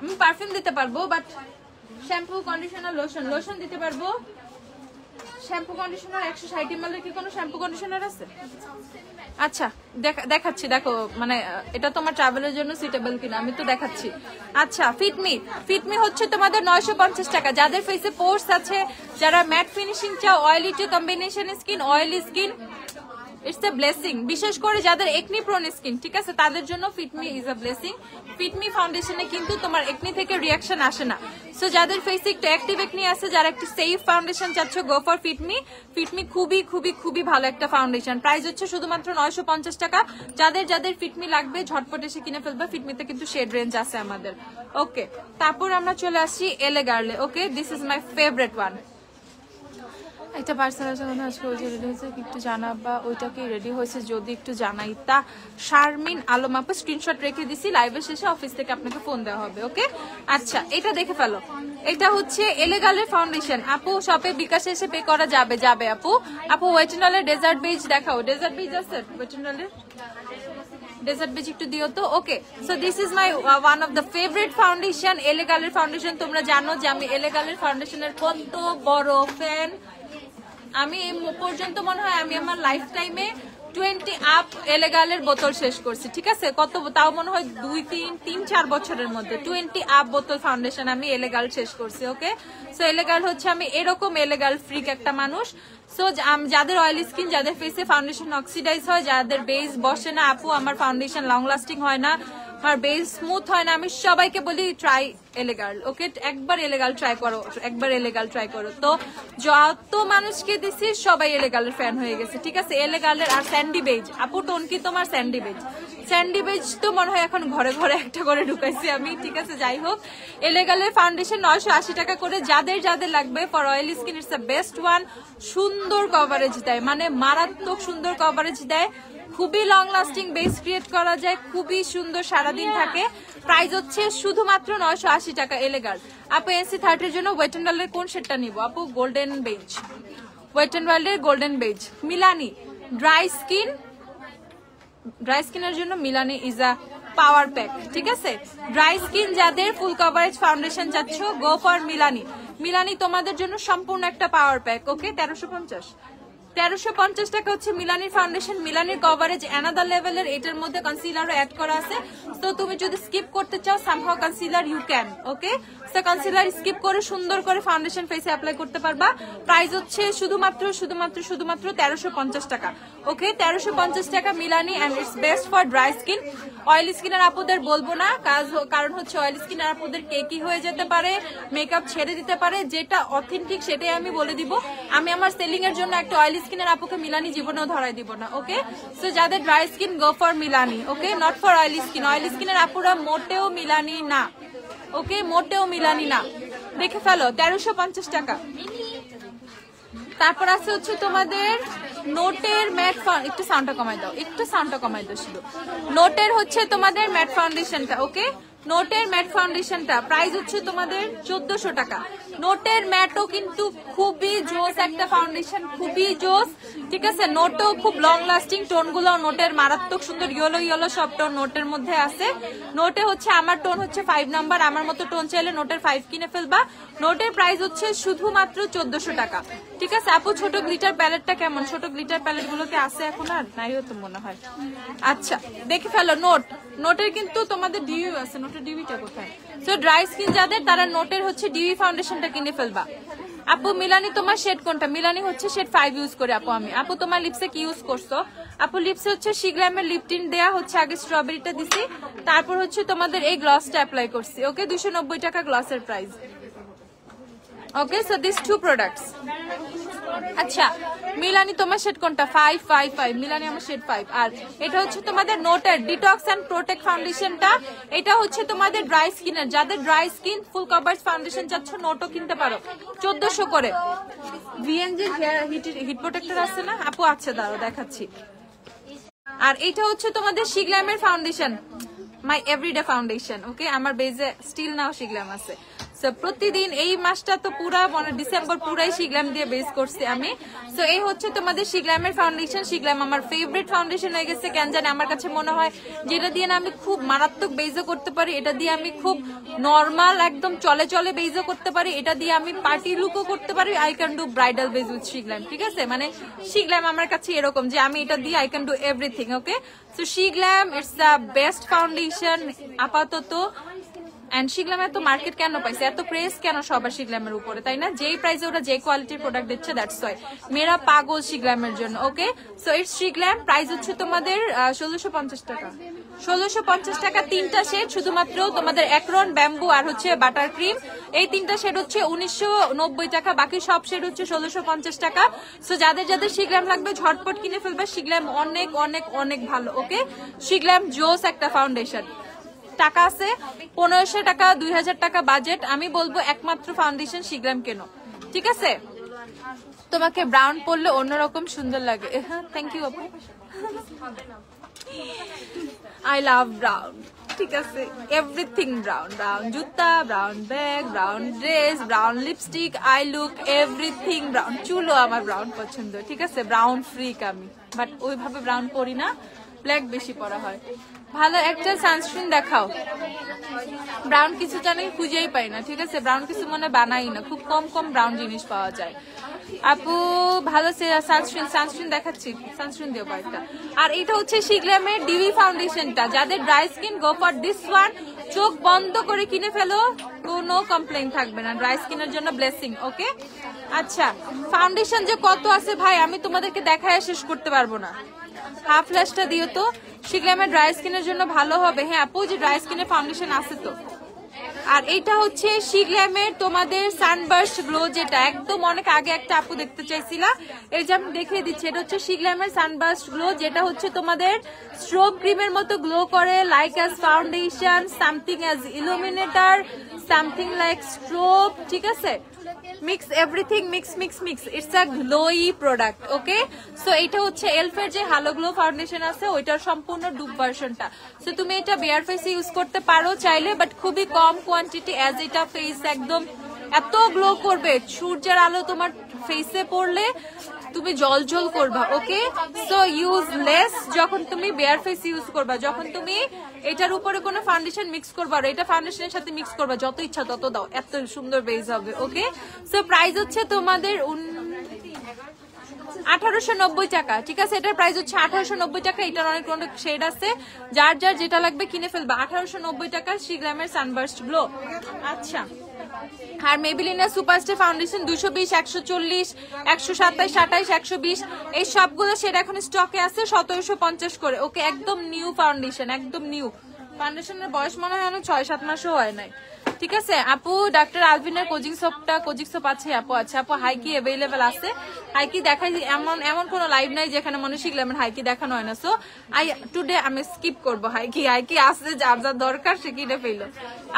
আমি পারফিউম দিতে পারবো, but shampoo, conditioner, lotion, lotion দিতে পারবো। শ্যাম্পু কন্ডিশনার 160 ml কি কোনো শ্যাম্পু কন্ডিশনার আছে? আচ্ছা দেখাচ্ছি, দেখো মানে এটা তোমার ট্রাভেলের জন্য সুইটেবল কিনা আমি তো দেখাচ্ছি। আচ্ছা, ফিটমি, ফিটমি হচ্ছে তোমাদের 950 টাকা। যাদের ফেসে পোর্স আছে, যারা ম্যাট ফিনিশিং চাও, oily two combination skin, oily skin, it's a blessing. বিশেষ করে যাদের একনি প্রোন স্কিন, ঠিক আছে, তাদের জন্য Fit Me is a blessing. Fit Me ফাউন্ডেশনে কিন্তু তোমার একনি থেকে রিয়াকশন আসে না। সো যাদের ফেসে একটু অ্যাক্টিভ একনি আছে, যারা একটু সেফ ফাউন্ডেশন চাচ্ছ, গো ফর ফিটমি। ফিটমি খুবই খুবই খুবই ভালো একটা ফাউন্ডেশন। প্রাইস হচ্ছে শুধুমাত্র 950 টাকা। যাদের যাদের ফিটমি লাগবে ঝটপট এসে কিনে ফেলবে। ফিটমিতে কিন্তু শেড রেঞ্জ আছে আমাদের। ওকে, তারপর আমরা চলে আসি এলে গার্লে। Okay, this is my favourite one. একটা পার্সেল আছে, আজকে ওই যে রেডি হয়েছে একটু জানাবা, ওইটা কি রেডি হয়েছে যদি একটু জানাই। তা শারমিন আলম আপু স্ক্রিনশট রেখে দিছি, লাইভের শেষে অফিস থেকে আপনাকে ফোন দেওয়া হবে। ওকে, আচ্ছা এটা দেখে ফেলো, এটা হচ্ছে এলেগালের ফাউন্ডেশন। আপু শপে বিকাশে এসে পে করা যাবে? যাবে আপু। আপু ওয়েট এন্ড ওয়েলের ডেজার্ট বেজ দেখাও। ডেজার্ট বেজ আছে ওয়েট এন্ড ওয়েলের? ডেজার্ট বেজ একটু দিও তো। Okay, so this is my one of the favourite foundation, এলেগালের ফাউন্ডেশন। তোমরা জানো যে আমি এলেগালের ফাউন্ডেশনের কত বড় ফ্যান। আমি পর্যন্ত মনে হয় আমি আমার লাইফ টাইমে 20 আপ এলেগালের বোতল শেষ করছি, ঠিক আছে? কত, তাও মনে হয় 2-3-4 বছরের মধ্যে 20 আপ বোতল ফাউন্ডেশন আমি এলেগাল শেষ করছি। ওকে, সো এলেগাল হচ্ছে, আমি এরকম এলেগাল ফ্রিক একটা মানুষ। সো যাদের অয়েলি স্কিন, যাদের ফেসে ফাউন্ডেশন অক্সিডাইজ হয়, যাদের বেস বসে না, আপু আমার ফাউন্ডেশন লং লাস্টিং হয় না, আমার বেস স্মুথ হয় না, আমি সবাইকে বলি ট্রাই এলেগাল। ওকে, একবার এলেগাল ট্রাই করো, একবার এলেগাল ট্রাই করো। তো যত মানুষকে দিছি সবাই এলেগালের ফ্যান হয়ে গেছে, ঠিক আছে? এলেগালের আর স্যান্ডি বেজ, আপু টোন কি তোমার স্যান্ডি বেজ? স্যান্ডি বেজ তো মনে হয় এখন ঘরে ঘরে একটা করে ঢুকাইছি আমি, ঠিক আছে? যাই হোক, এলেগালের ফাউন্ডেশন 980 টাকা করে। যাদের যাদের লাগবে for oily skin, it's the best one. সুন্দর কভারেজ দেয়, মানে মারাত্মক সুন্দর কভারেজ দেয়, খুবই লং লাস্টিং বেস ক্রিয়েট করা যায়, খুবই সুন্দর, সারাদিন থাকে। প্রাইস হচ্ছে শুধুমাত্র 980 টাকা এলেগাল। আপু NC30 এর জন্য ওয়েট এন্ড ওয়াইল্ডের কোন শেডটা নিব? আপু গোল্ডেন বেজ, ওয়েট এন্ড ওয়াইল্ডের গোল্ডেন বেজ। মিলানি ড্রাই স্কিনের জন্য Milani is a power pack, ঠিক আছে? ড্রাই স্কিন যাদের, ফুল কভারেজ ফাউন্ডেশন যাচ্ছ, গো ফর মিলানি। মিলানি তোমাদের জন্য সম্পূর্ণ একটা পাওয়ার প্যাক। ওকে, 1350 টাকা হচ্ছে মিলানির ফাউন্ডেশন। মিলানির কভারেজ অ্যানাদার লেভেলের, এটার মধ্যে কনসিলারও অ্যাড করা আছে। তো তুমি যদি স্কিপ করতে চাও somehow concealer, you can. Okay, so concealer skip করে সুন্দর করে ফাউন্ডেশন ফেসে অ্যাপ্লাই করতে পারবা। প্রাইস হচ্ছে শুধুমাত্র 1350 টাকা। ওকে, 1350 টাকা Milani, and it's best for dry skin. Oily স্কিনের আপুদের বলবো না, কারণ হচ্ছে অয়েলি স্কিনের আপুদের কেকি হয়ে যেতে পারে, মেকআপ ছেড়ে দিতে পারে। যেটা অথেন্টিক সেটাই আমি বলে দিব। আমি আমার সেলিং এর জন্য একটা অয়েলি স্কিনের আপুকে মিলানি জীবনেও ধরাই দিব না। ওকে, সো যাদের dry skin, go for Milani. Okay, not for oily skin. Oily স্কিনের আপুরা মোটেও মিলানি না। ওকে, মোটেও মিলানি না, দেখে ফেলো। 1350 টাকা। তারপর আছে হচ্ছে তোমাদের নোটের ম্যাট, একটু সাউন্ডটা কমাই দাও, শুধু নোটের হচ্ছে তোমাদের ম্যাট ফাউন্ডেশনটা। ওকে, নোটের ম্যাট ফাউন্ডেশনটা প্রাইস হচ্ছে তোমাদের 1400 টাকা। নোটের ম্যাটও কিন্তু খুবই জোস একটা ফাউন্ডেশন, খুবই জোস, ঠিক আছে? নোটও খুব লং লাস্টিং, টোনগুলো নোটের মারাত্মক সুন্দর, ইয়েলো সব টোন নোটের মধ্যে আছে। নোটে হচ্ছে আমার টোন হচ্ছে 5 নাম্বার, আমার মতো টোন চাইলে নোটের 5 কিনে ফেলবা। নোটের প্রাইস হচ্ছে শুধুমাত্র 1400 টাকা, ঠিক আছে? আপু ছোট গ্লিটার প্যালেটটা কেমন? ছোট গ্লিটার প্যালেট গুলোকে আছে এখন আর নাই হতো মনে হয়। আচ্ছা, দেখে ফেলো। নোটের কিন্তু তোমাদের ডিইউ আছে, নোটের ডিইউটা কোথায়? সো ড্রাই স্কিন যাদের, তারা নোটের হচ্ছে ডিইউ ফাউন্ডেশনটা কিনে ফেলবা। আপু মিলানি তোমার শেড কোনটা? মিলানি হচ্ছে শেড 5 ইউজ করে আপু আমি। আপু তোমার লিপসে কি ইউজ করছো? আপু লিপসে হচ্ছে শিগ্রামের লিপ টিন্ট দেয়া হচ্ছে, আগে স্ট্রবেরিটা দিছি, তারপর হচ্ছে তোমাদের এই গ্লসটা অ্যাপ্লাই করছি। ওকে, 290 টাকা গ্লসের প্রাইস। Okay, so this 2 products. আচ্ছা, মিলানি তোমার শেড কোনটা? 555। মিলানি আমার শেড 5। আর এটা হচ্ছে তোমাদের নোটের ডিটক্স এন্ড প্রোটেক্ট ফাউন্ডেশনটা। এটা হচ্ছে তোমাদের ড্রাই স্কিনের, যাদের ড্রাই স্কিন, ফুল কভারেজ ফাউন্ডেশন চাচ্ছ, নোটও কিনতে পারো 1400 করে। ভিএনজি হিট প্রোটেক্টর আছে না আপু? আচ্ছা দাঁড়াও দেখাচ্ছি। আর এটা হচ্ছে তোমাদের শিগ্ল্যামের ফাউন্ডেশন, মাই এভরিডে ফাউন্ডেশন। ওকে, আমার বেজে স্টিল নাও শিগ্ল্যাম আছে। প্রতিদিন এই মাসটা তো পুরা মানে ডিসেম্বর পুরাই শিগ্ল্যাম দিয়ে বেস করছি আমি। সো এই হচ্ছে তোমাদের শিগ্ল্যামের ফাউন্ডেশন। শিগ্ল্যাম আমার ফেভারিট ফাউন্ডেশন হয়ে গেছে, কেন জানি আমার কাছে মনে হয় যেটা দিয়ে না আমি খুব মারাত্মক বেজও করতে পারি, এটা দিয়ে আমি খুব নর্মাল একদম চলে বেজও করতে পারি, এটা দিয়ে আমি পার্টি লুকও করতে পারি। I can do bridal base with Sheglam, ঠিক আছে? মানে শিগ্ল্যাম আমার কাছে এরকম যে আমি এটা দিয়ে I can do everything. Okay, so Sheglam it's the best foundation আপাতত। এন্ড শিগ্ল্যামের তো মার্কেট কেন পাইছে, এত ক্রেজ কেন সবার শিগ্ল্যামের উপরে, তাই না? যেই প্রাইসে ওরা যে কোয়ালিটির প্রোডাক্ট দিচ্ছে, দ্যাটস ওয়াই মেরা পাগল শিগ্ল্যামের জন্য। ওকে, সো ইটস শিগ্ল্যাম। প্রাইস হচ্ছে তোমাদের 1650 টাকা। 1650 টাকা 3টা শেড, শুধুমাত্র তোমাদের অ্যাক্রন, ব্যাম্বু আর হচ্ছে বাটার ক্রিম। এই 3টা শেড হচ্ছে 1990 টাকা, বাকি সব শেড হচ্ছে 1650 টাকা। সো যাদের যাদের শিগ্ল্যাম লাগবে ঝটপট কিনে ফেলবে। শিগ্ল্যাম অনেক অনেক অনেক ভালো। ওকে, শিগ্ল্যাম জোস একটা ফাউন্ডেশন। টাকা আছে 1500 টাকা, 2000 টাকা বাজেট, আমি বলবো একমাত্র ফাউন্ডেশন শিগ্ল্যাম কেন, ঠিক আছে? তোমাকে ব্রাউন পরলে অন্যরকম সুন্দর লাগে। থ্যাংক ইউ আপু, আই লাভ ব্রাউন, ঠিক আছে? এভরিথিং ব্রাউন, ব্রাউন জুতা, brown bag, brown dress, brown lipstick, I look everything brown. চুলও আমার ব্রাউন পছন্দ, ঠিক আছে? ব্রাউন ফ্রিক আমি, বাট ওইভাবে ব্রাউন পরি না। ব্ল্যাক বেশি পরা হয়। ভালো একটা সানস্ক্রিন দেখাও। ব্রাউন কিছু জানি খুঁজেই পাই না, ঠিক আছে? ব্রাউন কিছু মনে বানাই না, খুব কম কম ব্রাউন জিনিস পাওয়া যায়। আপু ভালো সানস্ক্রিন দেখাচ্ছি, সানস্ক্রিন দিও কয়েকটা। আর এটা হচ্ছে শিগ্রামের ডিভি ফাউন্ডেশনটা, যাদের dry skin go for this one. চোখ বন্ধ করে কিনে ফেলো, কোনো কমপ্লেইন থাকবে না। ড্রাই স্কিনের জন্য ব্লেসিং। ওকে, আচ্ছা ফাউন্ডেশন যে কত আছে ভাই আমি তোমাদেরকে দেখায় শেষ করতে পারবো না। হাফ ফ্ল্যাশটা দিও তো, শিগ্রামের ড্রাই স্কিনের জন্য ভালো হবে। হ্যাঁ আপু, যে ড্রাই স্কিনের ফাউন্ডেশন আছে তো। আর এটা হচ্ছে শিগ্রামের তোমাদের সানবার্স্ট গ্লো, যেটা একদম অনেক আগে একটা আপু দেখতে চাইছিলা, এই যে আমি দেখিয়ে দিচ্ছি। এটা হচ্ছে শিগ্রামের সানবার্স্ট গ্লো, যেটা হচ্ছে তোমাদের স্ট্রোব ক্রিমের মতো গ্লো করে, like as foundation, something as illuminator, something like strobe, ঠিক আছে? Mix everything, mix it's a glowy product. Okay, so এটা হচ্ছে এলফের যে হ্যালো গ্লো ফাউন্ডেশন আছে ওইটার সম্পূর্ণ ডুব ভার্সনটা। সো তুমি এটা বেয়ার ফেসে ইউজ করতে পারো চাইলে, বাট খুবই কম কোয়ান্টিটি, অ্যাজ এটা ফেস একদম এত গ্লো করবে, সূর্যের আলো তোমার ফেসে পড়লে তুমি জল করবা। ওকে, সো ইউজ লেস যখন তুমি বেয়ার ফেস ইউজ করবা, যখন তুমি এটার উপরে কোনো ফাউন্ডেশন মিক্স করবা আর এটা ফাউন্ডেশনের সাথে মিক্স করবা, যত ইচ্ছা তত দাও, এত সুন্দর বেজ হবে। ওকে, সো প্রাইস হচ্ছে তোমাদের 1890 টাকা, ঠিক আছে? এটার প্রাইস হচ্ছে 1890 টাকা। এটার অনেক অনেক শেড আছে, যার যার যেটা লাগবে কিনে ফেলবা। 1890 টাকা শিগ্রামের সানবার্স্ট গ্লো। আচ্ছা, আর মেবিলিনের সুপারস্টার ফাউন্ডেশন 220, 140, 127, 28, 120 এই সবগুলো সেটা এখন স্টকে আছে 1750 করে। ওকে, একদম নিউ ফাউন্ডেশন, একদম নিউ ফাউন্ডেশনের বয়স মনে হয় 6-7 মাসও হয় নাই, ঠিক আছে? আপু ডাক্তার আলভিনের কোচিং সোপ আছে আপু? আচ্ছা আপু, হাইকি অ্যাভেলেবেল আছে। হাইকি দেখাই, এমন কোনো লাইভ নাই যেখানে মনে শিখলাম হাইকি দেখানো হয় না। সো টুডে আমি স্কিপ করবো হাইকি আছে, যার যার দরকার সে কিনে ফেললো।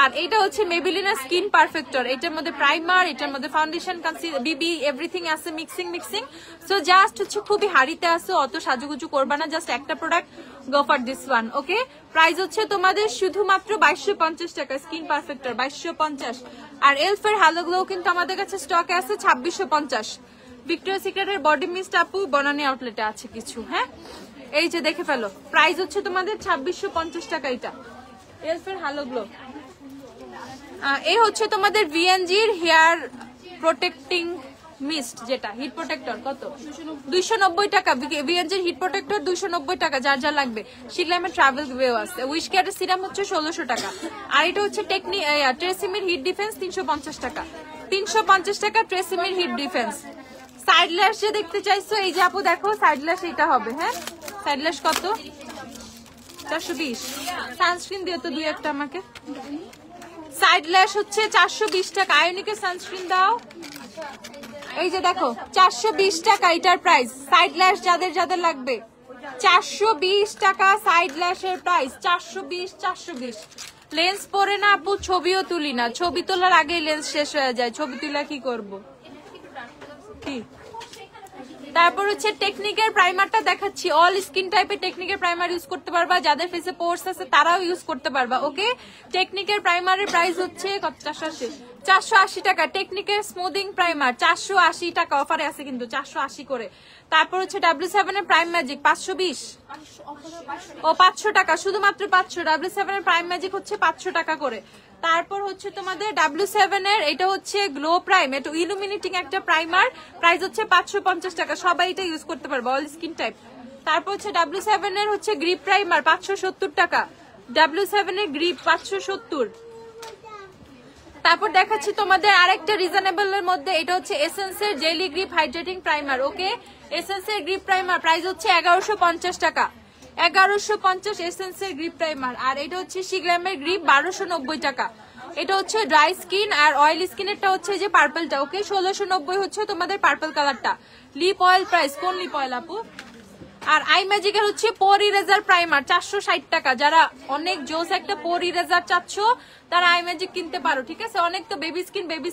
আর এটা হচ্ছে মেবিলিনের স্কিন পারফেক্টর, এটার মধ্যে প্রাইমার, এটার মধ্যে ফাউন্ডেশন, কনসিলার, বিবি এভরিথিং আছে, মিক্সিং। সো জাস্ট হচ্ছে খুবই হাড়িতে আছে, অত সাজুগুজু করবা না, জাস্ট একটা product, go for this one. Okay, price হচ্ছে তোমাদের শুধুমাত্র 2250 টাকা, স্কিন পারফেক্টর 2250। আর এলফের হ্যালো গ্লো কিন্তু আমাদের কাছে স্টকে আছে 2650। ভিক্টোরিয়া সিক্রেটের বডি মিস্ট আপু বনানী আউটলেটে আছে কিছু। হ্যাঁ, এই যে দেখে ফেলো, প্রাইস হচ্ছে তোমাদের 2650 টাকা। এটা এলফের হ্যালো গ্লো। এই হচ্ছে তোমাদের ভিএনজির হেয়ার প্রোটেক্টিং মিস্ট, যেটা হিট প্রোটেক্টর, কত? 290 টাকা। ভিএনজির হিট প্রোটেক্টর 290 টাকা, যার যা লাগবে। শিগ্রামের ট্রাভেল ওয়েও আছে। উইশ কেয়ারের সিরাম হচ্ছে 1600 টাকা। আর এটা হচ্ছে ট্রেসিমির হিট ডিফেন্স 350 টাকা। 350 টাকা ট্রেসিমির হিট ডিফেন্স। সাইড ল্যাশ যে দেখতে চাইছো, এই যে আপু দেখো সাইড ল্যাশ এটা হবে। হ্যাঁ, সাইড ল্যাশ কত? 420। সানস্ক্রিন দিয়ে তো 2-1টা আমাকে। সাইড ল্যাশ হচ্ছে 420 টাকা। আয়োনিকের সানস্ক্রিন দাও। এই যে দেখো 420 টাকা এটার প্রাইস। সাইড ল্যাশ যাদের যাদের লাগবে 420 টাকা সাইড ল্যাশের প্রাইস। 420। লেন্স পরে না আপু, ছবিও তুলি না, ছবি তোলার আগেই লেন্স শেষ হয়ে যায়, ছবি তুলা কি করব? কি তারপর হচ্ছে টেকনিকের প্রাইমারটা দেখাচ্ছি। অল স্কিন টাইপের টেকনিকের প্রাইমার ইউজ করতে পারবা, যাদের ফেসে পোর্স আছে তারাও ইউজ করতে পারবা। ওকে, টেকনিকের প্রাইমারের প্রাইস হচ্ছে কত? 480 টাকা। টেকনিকের স্মুদিং প্রাইমার 480 টাকা, অফারে আছে কিন্তু 480 করে। তারপর হচ্ছে W7 এর প্রাইম ম্যাজিক 520 ও 500 টাকা, শুধুমাত্র 500। W7 এর প্রাইম ম্যাজিক হচ্ছে 500 টাকা করে। তারপর হচ্ছে তোমাদের W7 এর এটা হচ্ছে গ্লো প্রাইম, এটা ইলুমিনেটিং একটা প্রাইমার, প্রাইস হচ্ছে 550 টাকা। সবাই এটা ইউজ করতে পারবে, অল স্কিন টাইপ। তারপর হচ্ছে W7 এর হচ্ছে গ্রিপ প্রাইমার 570 টাকা। W7 এর গ্রিপ 570। তারপর দেখাচ্ছি তোমাদের আরেকটা রিজনেবল এর মধ্যে, এটা হচ্ছে এসেন্সের জেলি গ্রিপ হাইড্রেটিং প্রাইমার। ওকে, এসেন্সের গ্রিপ প্রাইমার প্রাইস হচ্ছে 1150 টাকা। 1150 এসেন্সের গ্রিপ প্রাইমার। আর এটা হচ্ছে শিগ্রামের গ্রিপ 1290 টাকা। এটা হচ্ছে ড্রাই স্কিন, আর অয়েল স্কিনেরটা হচ্ছে যে পার্পলটা। ওকে, 1690 হচ্ছে তোমাদের পার্পল কালারটা। লিপ অয়েল প্রাইস, কোন লিপ অয়েল আপু? আর আই ম্যাজিকের হচ্ছে পোর ইরেজার প্রাইমার 460 টাকা। যারা অনেক জোস একটা পোর ইরেজার চাচ্ছ তারা আই ম্যাজিক কিনতে পারো, ঠিক আছে? অনেক তো বেবি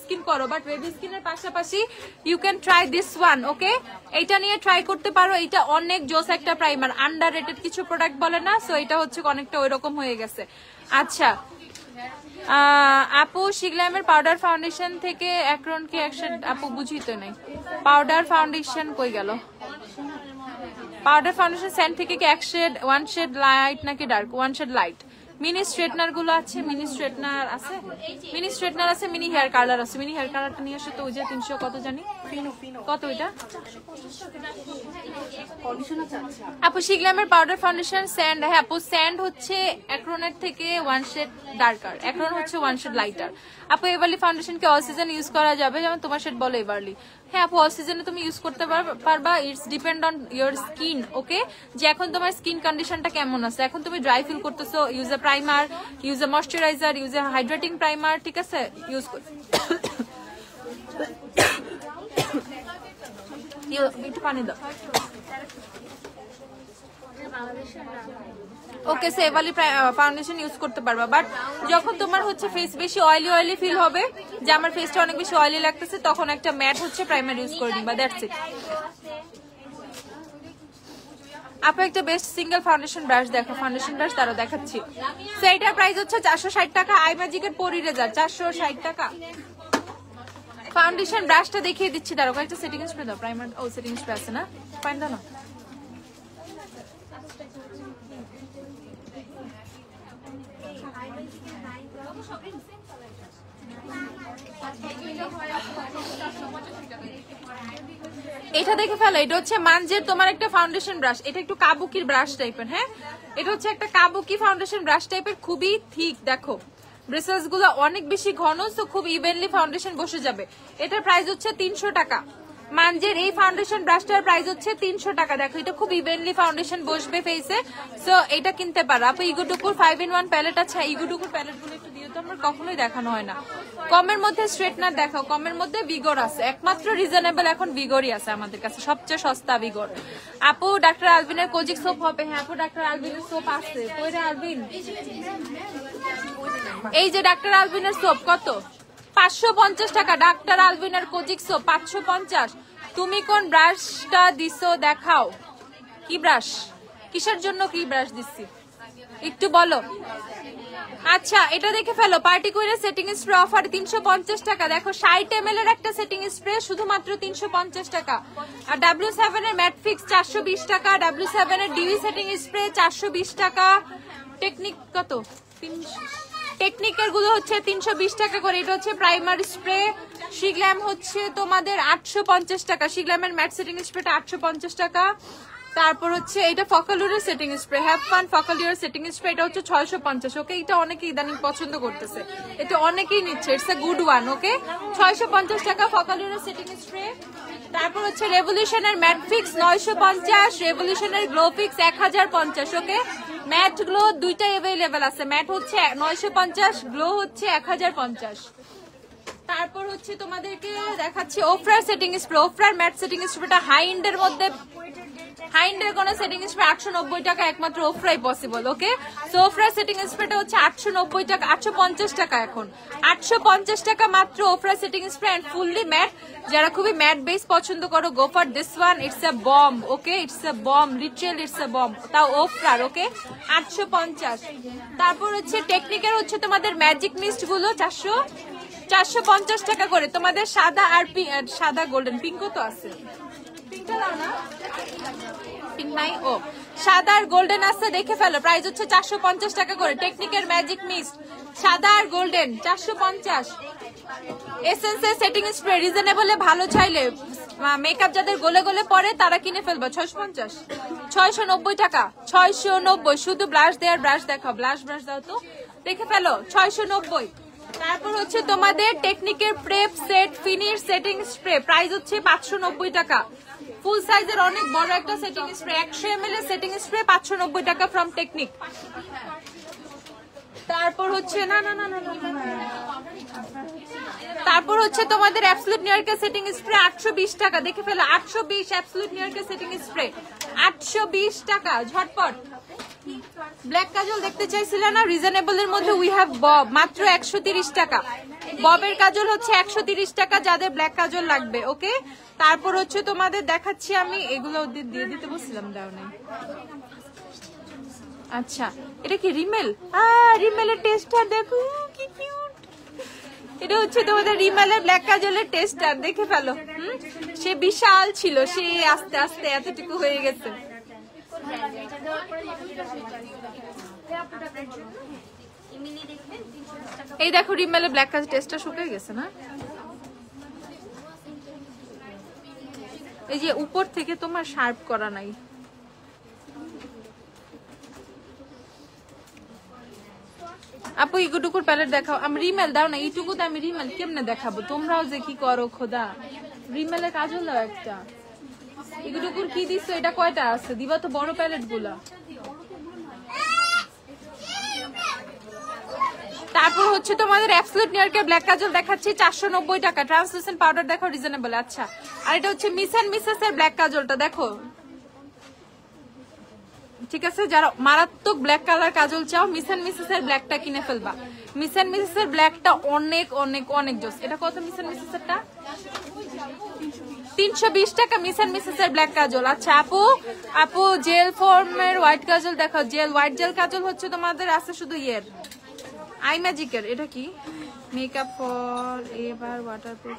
স্কিন করো, বাট বেবি স্কিনের পাশাপাশি you can try this one. Okay, এইটা নিয়ে ট্রাই করতে পারো। এটা অনেক জোস একটা প্রাইমার, আন্ডার রেটেড কিছু প্রোডাক্ট বলে না, সো এটা হচ্ছে অনেকটা ওই রকম হয়ে গেছে। আচ্ছা আপু, শিগ্রামের পাউডার ফাউন্ডেশন থেকে অ্যাক্রন কি একসাথে? আপু বুঝি তো নাই, পাউডার ফাউন্ডেশন কই গেল? পাউডার ফাউন্ডেশন স্যান্ড থেকে কি 1 শেড লাইট নাকি dark? 1 shade light. Mini straightener গুলো আছে, মিনি স্ট্রেটনার আছে, মিনি স্ট্রেটনার আছে, মিনি হেয়ার কালার আছে। মিনি হেয়ার কালারটা নিয়ে আসো তো, ওই যে 300 কত জানি, কত এটা আপু? শিগ্লামের পাউডার ফাউন্ডেশন স্যান্ড। হ্যাঁ আপু, স্যান্ড হচ্ছে অ্যাক্রোনের থেকে 1 শেড ডার্কার, অ্যাক্রোন হচ্ছে 1 শেড লাইটার। আপু এভারলি ফাউন্ডেশন কি অল সিজন ইউজ করা যাবে? যেমন তোমার শেড বলো এভারলি। হ্যাঁ আপু, অল সিজনে তুমি ইউজ করতে পারবা। It's depend on your skin, okay, যে এখন তোমার স্কিন কন্ডিশনটা কেমন আছে। এখন তুমি ড্রাই ফিল করতেছো, use a primer, use a moisturiser, use a hydrating primer, ঠিক আছে, ইউজ কর। একটু পানি দাও। ওকে, সো এভারলি ফাউন্ডেশন ইউজ করতে পারবা। বাট যখন তোমার হচ্ছে ফেস বেশি অয়েলি ফিল হবে, যে আমার ফেসটা অনেক বেশি অয়েলি লাগতেছে, তখন একটা ম্যাট হচ্ছে প্রাইমার ইউজ করে নিবা, দ্যাটস ইট। আপু একটা বেস্ট সিঙ্গেল ফাউন্ডেশন ব্রাশ দেখো। ফাউন্ডেশন ব্রাশ তারা দেখাচ্ছি। সো এটার প্রাইস হচ্ছে 460 টাকা। আই ম্যাজিকের পরি রেজার 460 টাকা। ফাউন্ডেশন ব্রাশটা দেখিয়ে দিচ্ছি, দাঁড়ো একটা সেটিং স্প্রে দাও। প্রাইমার, ও সেটিং স্প্রে আছে না, ফাইন দাও না। এটা দেখে ফেলো, এটা হচ্ছে মানজের তোমার একটা ফাউন্ডেশন ব্রাশ। এটা একটু কাবুকির ব্রাশ টাইপের। হ্যাঁ, এটা হচ্ছে একটা কাবুকি ফাউন্ডেশন ব্রাশ টাইপের, খুবই থিক। দেখো ব্রেসেস গুলো অনেক বেশি ঘন, তো খুব ইভেনলি ফাউন্ডেশন বসে যাবে। এটার প্রাইস হচ্ছে 300 টাকা। মানজের এই ফাউন্ডেশন ব্রাশটার প্রাইস হচ্ছে 300 টাকা। দেখো এটা খুব ইভেনলি ফাউন্ডেশন বসবে ফেসে, সো এটা কিনতে পারো। আপু ইগুটুকুর 5-in-1 প্যালেট আছে। ইগুটুকুর প্যালেট গুলো একটু দিও তো, আমার কখনোই দেখানো হয় না। কমের মধ্যে স্ট্রেটনার দেখাও। কমের মধ্যে ভিগর আছে, একমাত্র রিজনেবল এখন ভিগরই আছে আমাদের কাছে, সবচেয়ে সস্তা ভিগর। আপু ডাক্তার আলবিনের কোজিক সোপ হবে? হ্যাঁ আপু, ডাক্তার আলবিনের সোপ আছে। কইরে আলবিন? এই যে ডাক্তার আলবিনের সোপ কত? 550 টাকা। ডাক্তার আলবিনের কোজিক সোপ 550। তুমি কোন ব্রাশটা দিছো দেখাও। কি ব্রাশ, কিসের জন্য কি ব্রাশ দিচ্ছি একটু বলো। আচ্ছা এটা দেখে ফেলো, পার্টিকুলার সেটিং স্প্রে অফার 350 টাকা। দেখো 60 ml এর একটা সেটিং স্প্রে শুধুমাত্র 350 টাকা। আর W7 এর ম্যাট ফিক্স 420 টাকা। W7 এর ডিউই সেটিং স্প্রে 420 টাকা। টেকনিক কত? টেকনিকের গুলো হচ্ছে 320 টাকা করে। এটা হচ্ছে প্রাইমার স্প্রে। শিগ্ল্যাম হচ্ছে তোমাদের 850 টাকা। শিগ্ল্যামের ম্যাট সেটিং স্প্রেটা 850 টাকা। তারপর হচ্ছে এটা ফকালুরের সেটিং স্প্রে, হ্যাভ ফান ফকালুরের সেটিং স্প্রে, এটা হচ্ছে 650। ওকে, এটা অনেকেই ইদানিং পছন্দ করতেছে, এটা অনেকেই নিচ্ছে, it's a good one. Okay, 650 টাকা ফকালুরের সেটিং স্প্রে। তারপর হচ্ছে রেভলিউশনের ম্যাট ফিক্স 950, রেভলিউশনের glow fix 1050। Okay, matte glow দুইটাই অ্যাভেলেবেল আছে। ম্যাট হচ্ছে 950, গ্লো হচ্ছে 1050। তারপর হচ্ছে তোমাদেরকে দেখাচ্ছি ওফরার সেটিং স্প্রে। ওফরার ম্যাট সেটিং স্প্রেটা হাই এন্ডের মধ্যে, হাই এন্ডের কোন সেটিং স্প্রে 890 টাকা, একমাত্র ওফরাই পসিবল। ওকে, সো ওফরার সেটিং স্প্রেটা হচ্ছে 890 টাকা, 850 টাকা এখন, 850 টাকা মাত্র ওফরার setting spray and fully matte. যারা খুবই ম্যাট বেস পছন্দ করো, go for this one, it's a bomb. Okay, it's a bomb, literally it's a bomb, তাও ওফরার। ওকে, 850। তারপর হচ্ছে টেকনিকের হচ্ছে তোমাদের ম্যাজিক মিস্ট গুলো 450 টাকা করে। তোমাদের সাদা আর সাদা গোল্ডেন, পিঙ্কও তো আছে, পিঙ্কটা দাও না, পিঙ্ক নাই, ও সাদা আর গোল্ডেন আছে, দেখে ফেলো। প্রাইস হচ্ছে 450 টাকা করে। টেকনিকের ম্যাজিক মিস্ট সাদা আর গোল্ডেন 450। এসেন্সের সেটিং স্প্রে রিজনেবলে ভালো চাইলে মেকআপ যাদের গোলে গোলে পরে তারা কিনে ফেলবো 650, 690 টাকা, 690 শুধু ব্লাশ দেওয়ার ব্রাশ দেখাও, ব্লাশ ব্রাশ দাও তো, দেখে ফেলো 690। তারপর হচ্ছে তোমাদের টেকনিকের prep set finish setting spray, price হচ্ছে 590 টাকা। ফুল সাইজের অনেক বড় একটা সেটিং স্প্রে, 100 ml এর সেটিং স্প্রে 590 টাকা ফ্রম টেকনিক। তারপর হচ্ছে না না না না তারপর হচ্ছে তোমাদের অ্যাবসলিউট নিউইয়র্কের সেটিং স্প্রে 820 টাকা, দেখে ফেলো 820। অ্যাবসলিউট নিউইয়র্কের সেটিং স্প্রে 820 টাকা, ঝটপট। ব্ল্যাক কাজল দেখতে চাইছিল না, রিজনেবল এর মধ্যে উই হ্যাভ বব, মাত্র 130 টাকা। ববের কাজল হচ্ছে 130 টাকা যাদের ব্ল্যাক কাজল লাগবে। ওকে, তারপর হচ্ছে তোমাদের দেখাচ্ছি আমি, এগুলো দিয়ে দিতে বলছিলাম, দাও নাই। আচ্ছা এটা কি রিমেল? রিমেলের টেস্টার দেখো কি কিউট। এটা হচ্ছে তোমাদের রিমেলের ব্ল্যাক কাজলের টেস্টার, দেখে ফেলো। সে বিশাল ছিল, সে আস্তে আস্তে এতটুকু হয়ে গেছে। এই দেখো রিমেলে ব্ল্যাক কাজ টেস্টটা শুকিয়ে গেছে না, এই যে উপর থেকে তোমার শার্প করা নাই। আপু ইগুটুকুর প্যালেট দেখাও। আমি রিমেল দাও না, এইটুকুতে আমি রিমেল কেমনে দেখাবো? তোমরাও যে কি করো খোদা, রিমেলের কাজল দাও একটা। ইগুটুকুর কি দিচ্ছ? এটা কয়টা আছে? দিবা তো বড় প্যালেট গুলা। তারপর হচ্ছে তোমাদের অ্যাবসলিউট নিউইয়র্কের ব্ল্যাক কাজল দেখাচ্ছি 490 টাকা। ট্রান্সলুসেন্ট পাউডার দেখো রিজনেবল। আচ্ছা, আর এটা হচ্ছে মিস এন্ড মিসেস এর ব্ল্যাক কাজলটা দেখো, ঠিক আছে? যারা মারাত্মক ব্ল্যাক কালার কাজল চাও, মিস এন্ড মিসেস এর ব্ল্যাকটা কিনে ফেলবা। মিস এন্ড মিসেস এর ব্ল্যাকটা অনেক অনেক অনেক জোস। এটা কত মিস এন্ড মিসেস এরটা? 320 টাকা মিস এন্ড মিসেস এর ব্ল্যাক কাজল। আচ্ছা আপু জেল ফর্মের হোয়াইট কাজল দেখাও। জেল হোয়াইট জেল কাজল হচ্ছে তোমাদের আছে শুধু ইয়ের আই ম্যাজিকের। এটা কি? Makeup for ever waterproof.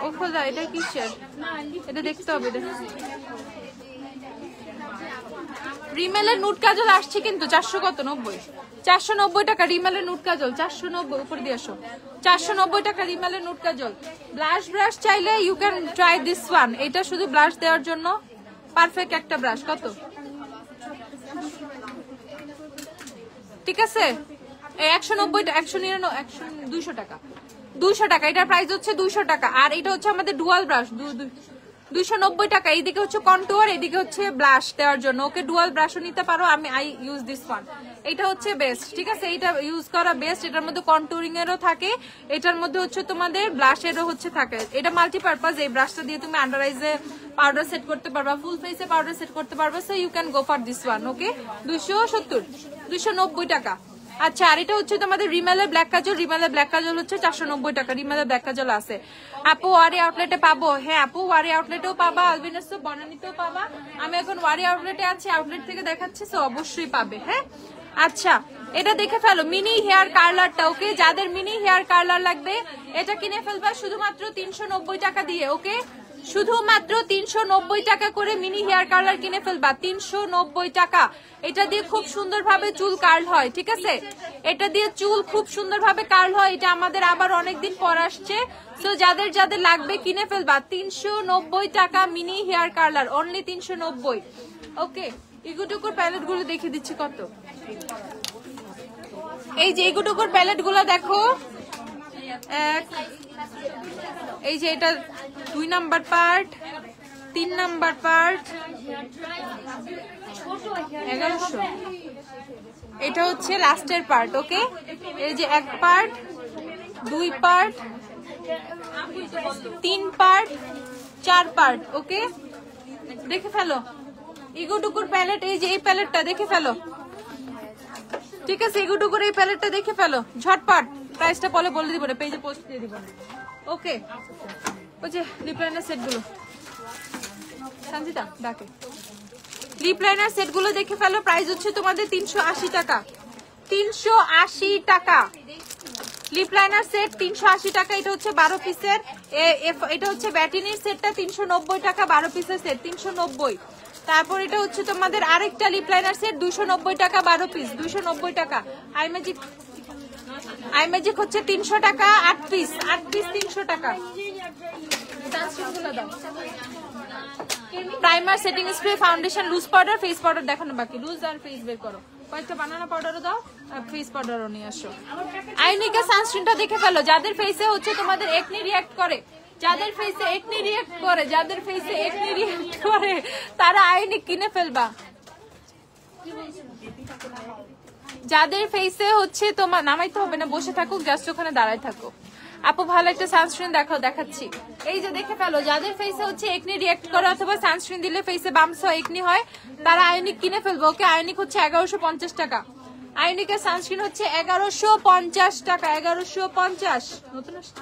ও খোদা, এটা কিসের? এটা দেখতে হবে। রিমেলের নুট কাজল আসছে কিন্তু 490 টাকা রিমেলের নুট কাজল। 490 উপর দিয়ে আসো। 490 টাকা রিমেলের নুট কাজল। ব্লাশ ব্রাশ চাইলে you can try this one. এটা শুধু ব্লাশ দেওয়ার জন্য পারফেক্ট একটা ব্রাশ। কত? ঠিক আছে, 190 199 200 টাকা। 200 টাকা এটার প্রাইস হচ্ছে 200 টাকা। আর এটা হচ্ছে আমাদের ডুয়াল ব্রাশ 290 টাকা। এইদিকে হচ্ছে কন্টুয়ার, এইদিকে হচ্ছে ব্লাশ দেওয়ার জন্য। ওকে, ডুয়াল ব্রাশও নিতে পারো। I use this one. এটা হচ্ছে বেস্ট, ঠিক আছে? এটা ইউজ করা বেস্ট। এটার মধ্যে কন্টুরিং এরও থাকে, এটার মধ্যে হচ্ছে তোমাদের ব্লাশেরও হচ্ছে থাকে। এটা মাল্টিপারপাস। এই ব্রাশটা দিয়ে তুমি আন্ডার আইজে পাউডার সেট করতে পারবা, ফুল ফেসে পাউডার সেট করতে পারবা। So you can go for this one. Okay, 290 টাকা। আচ্ছা, আর এটা হচ্ছে তোমাদের রিমেলের ব্ল্যাক কাজল। রিমেলের ব্ল্যাক কাজল হচ্ছে 490 টাকা। রিমেলের ব্ল্যাক কাজল আছে। আপু ওয়ারি আউটলেটে পাবো? হ্যাঁ আপু, ওয়ারি আউটলেটেও পাবা, আলবিনাসও বনানীতেও পাবা। আমি এখন ওয়ারি আউটলেটে আছি, আউটলেট থেকে দেখাচ্ছি, সো অবশ্যই পাবে। হ্যাঁ, আচ্ছা এটা দেখে ফেলো, মিনি হেয়ার কার্লারটা। ওকে, যাদের মিনি হেয়ার কার্লার লাগবে এটা কিনে ফেলবা শুধুমাত্র 390 টাকা দিয়ে। ওকে, শুধুমাত্র 390 টাকা করে মিনি হেয়ার কার্লার কিনে ফেলবা। 390 টাকা। এটা দিয়ে খুব সুন্দরভাবে চুল কার্ল হয়, ঠিক আছে? এটা দিয়ে চুল খুব সুন্দরভাবে কার্ল হয়। এটা আমাদের আবার অনেকদিন পর আসছে। সো যাদের যাদের লাগবে কিনে ফেলবা। 390 টাকা মিনি হেয়ার কার্লার, অনলি 390। ওকে, ইগুটুকুর প্যালেট গুলো দেখিয়ে দিচ্ছি কত। এই যে ইগুটুকুর প্যালেট গুলো দেখো, এই যে এটা 2 নাম্বার পার্ট, 3 নাম্বার পার্ট 1100। এটা হচ্ছে লাস্টের পার্ট। ওকে, এই যে 1 পার্ট, 2 পার্ট, 3 পার্ট, 4 পার্ট। ওকে, দেখে ফেলো ইগুটুকুর প্যালেট। এই যে এই প্যালেটটা দেখে ফেলো, ঠিক আছে? ইগুটুকুর এই প্যালেটটা দেখে ফেলো ঝটপট। প্রাইসটা বলে দিব, পেজে পোস্ট দিয়ে দিব। ওকে, ওই যে লিপ লাইনার সেট গুলো, সঞ্জিতা ডাকে, লিপ লাইনার সেট গুলো দেখে ফেলো। প্রাইস হচ্ছে তোমাদের 380 টাকা। 380 টাকা লিপ লাইনার সেট, 380 টাকা। এটা হচ্ছে 12 পিসের। এটা হচ্ছে ব্যাটিনির সেটটা 390 টাকা, 12 পিসের সেট 390। তারপর এটা হচ্ছে তোমাদের আরেকটা লিপ লাইনার সেট 290 টাকা, 12 পিস 290 টাকা। আই ম্যাজিক হচ্ছে 300 টাকা, 8 পিস 300 টাকা। Primer, setting spray, foundation, loose powder, face powder দেখানো বাকি। লুজ আর ফেস বের করো। কয়েকটা বানানা পাউডারও দাও আর ফেস পাউডারও নিয়ে আসো। আইনিকা সানস্ক্রিনটা দেখে ফেলো। যাদের ফেসে হচ্ছে তোমাদের একনি রিঅ্যাক্ট করে, যাদের ফেসে একনি রিঅ্যাক্ট করে তারা আইনিক কিনে ফেলবা। যাদের ফেসে হচ্ছে তোমার নামাইতে হবে না, বসে থাকুক, জাস্ট ওখানে দাঁড়ায় থাকো। আপু ভালো একটা সানস্ক্রিন দেখাচ্ছি। এই যে দেখে ফেলো, যাদের ফেসে হচ্ছে একনি রিঅ্যাক্ট করে অথবা সানস্ক্রিন দিলে ফেসে বাম্পস হয়, একনি হয়, তারা আয়নিক কিনে ফেলবো। ওকে, আয়নিক হচ্ছে 1150 টাকা। আয়নিকের সানস্ক্রিন হচ্ছে 1150 টাকা। 1150 নতুন আসছে,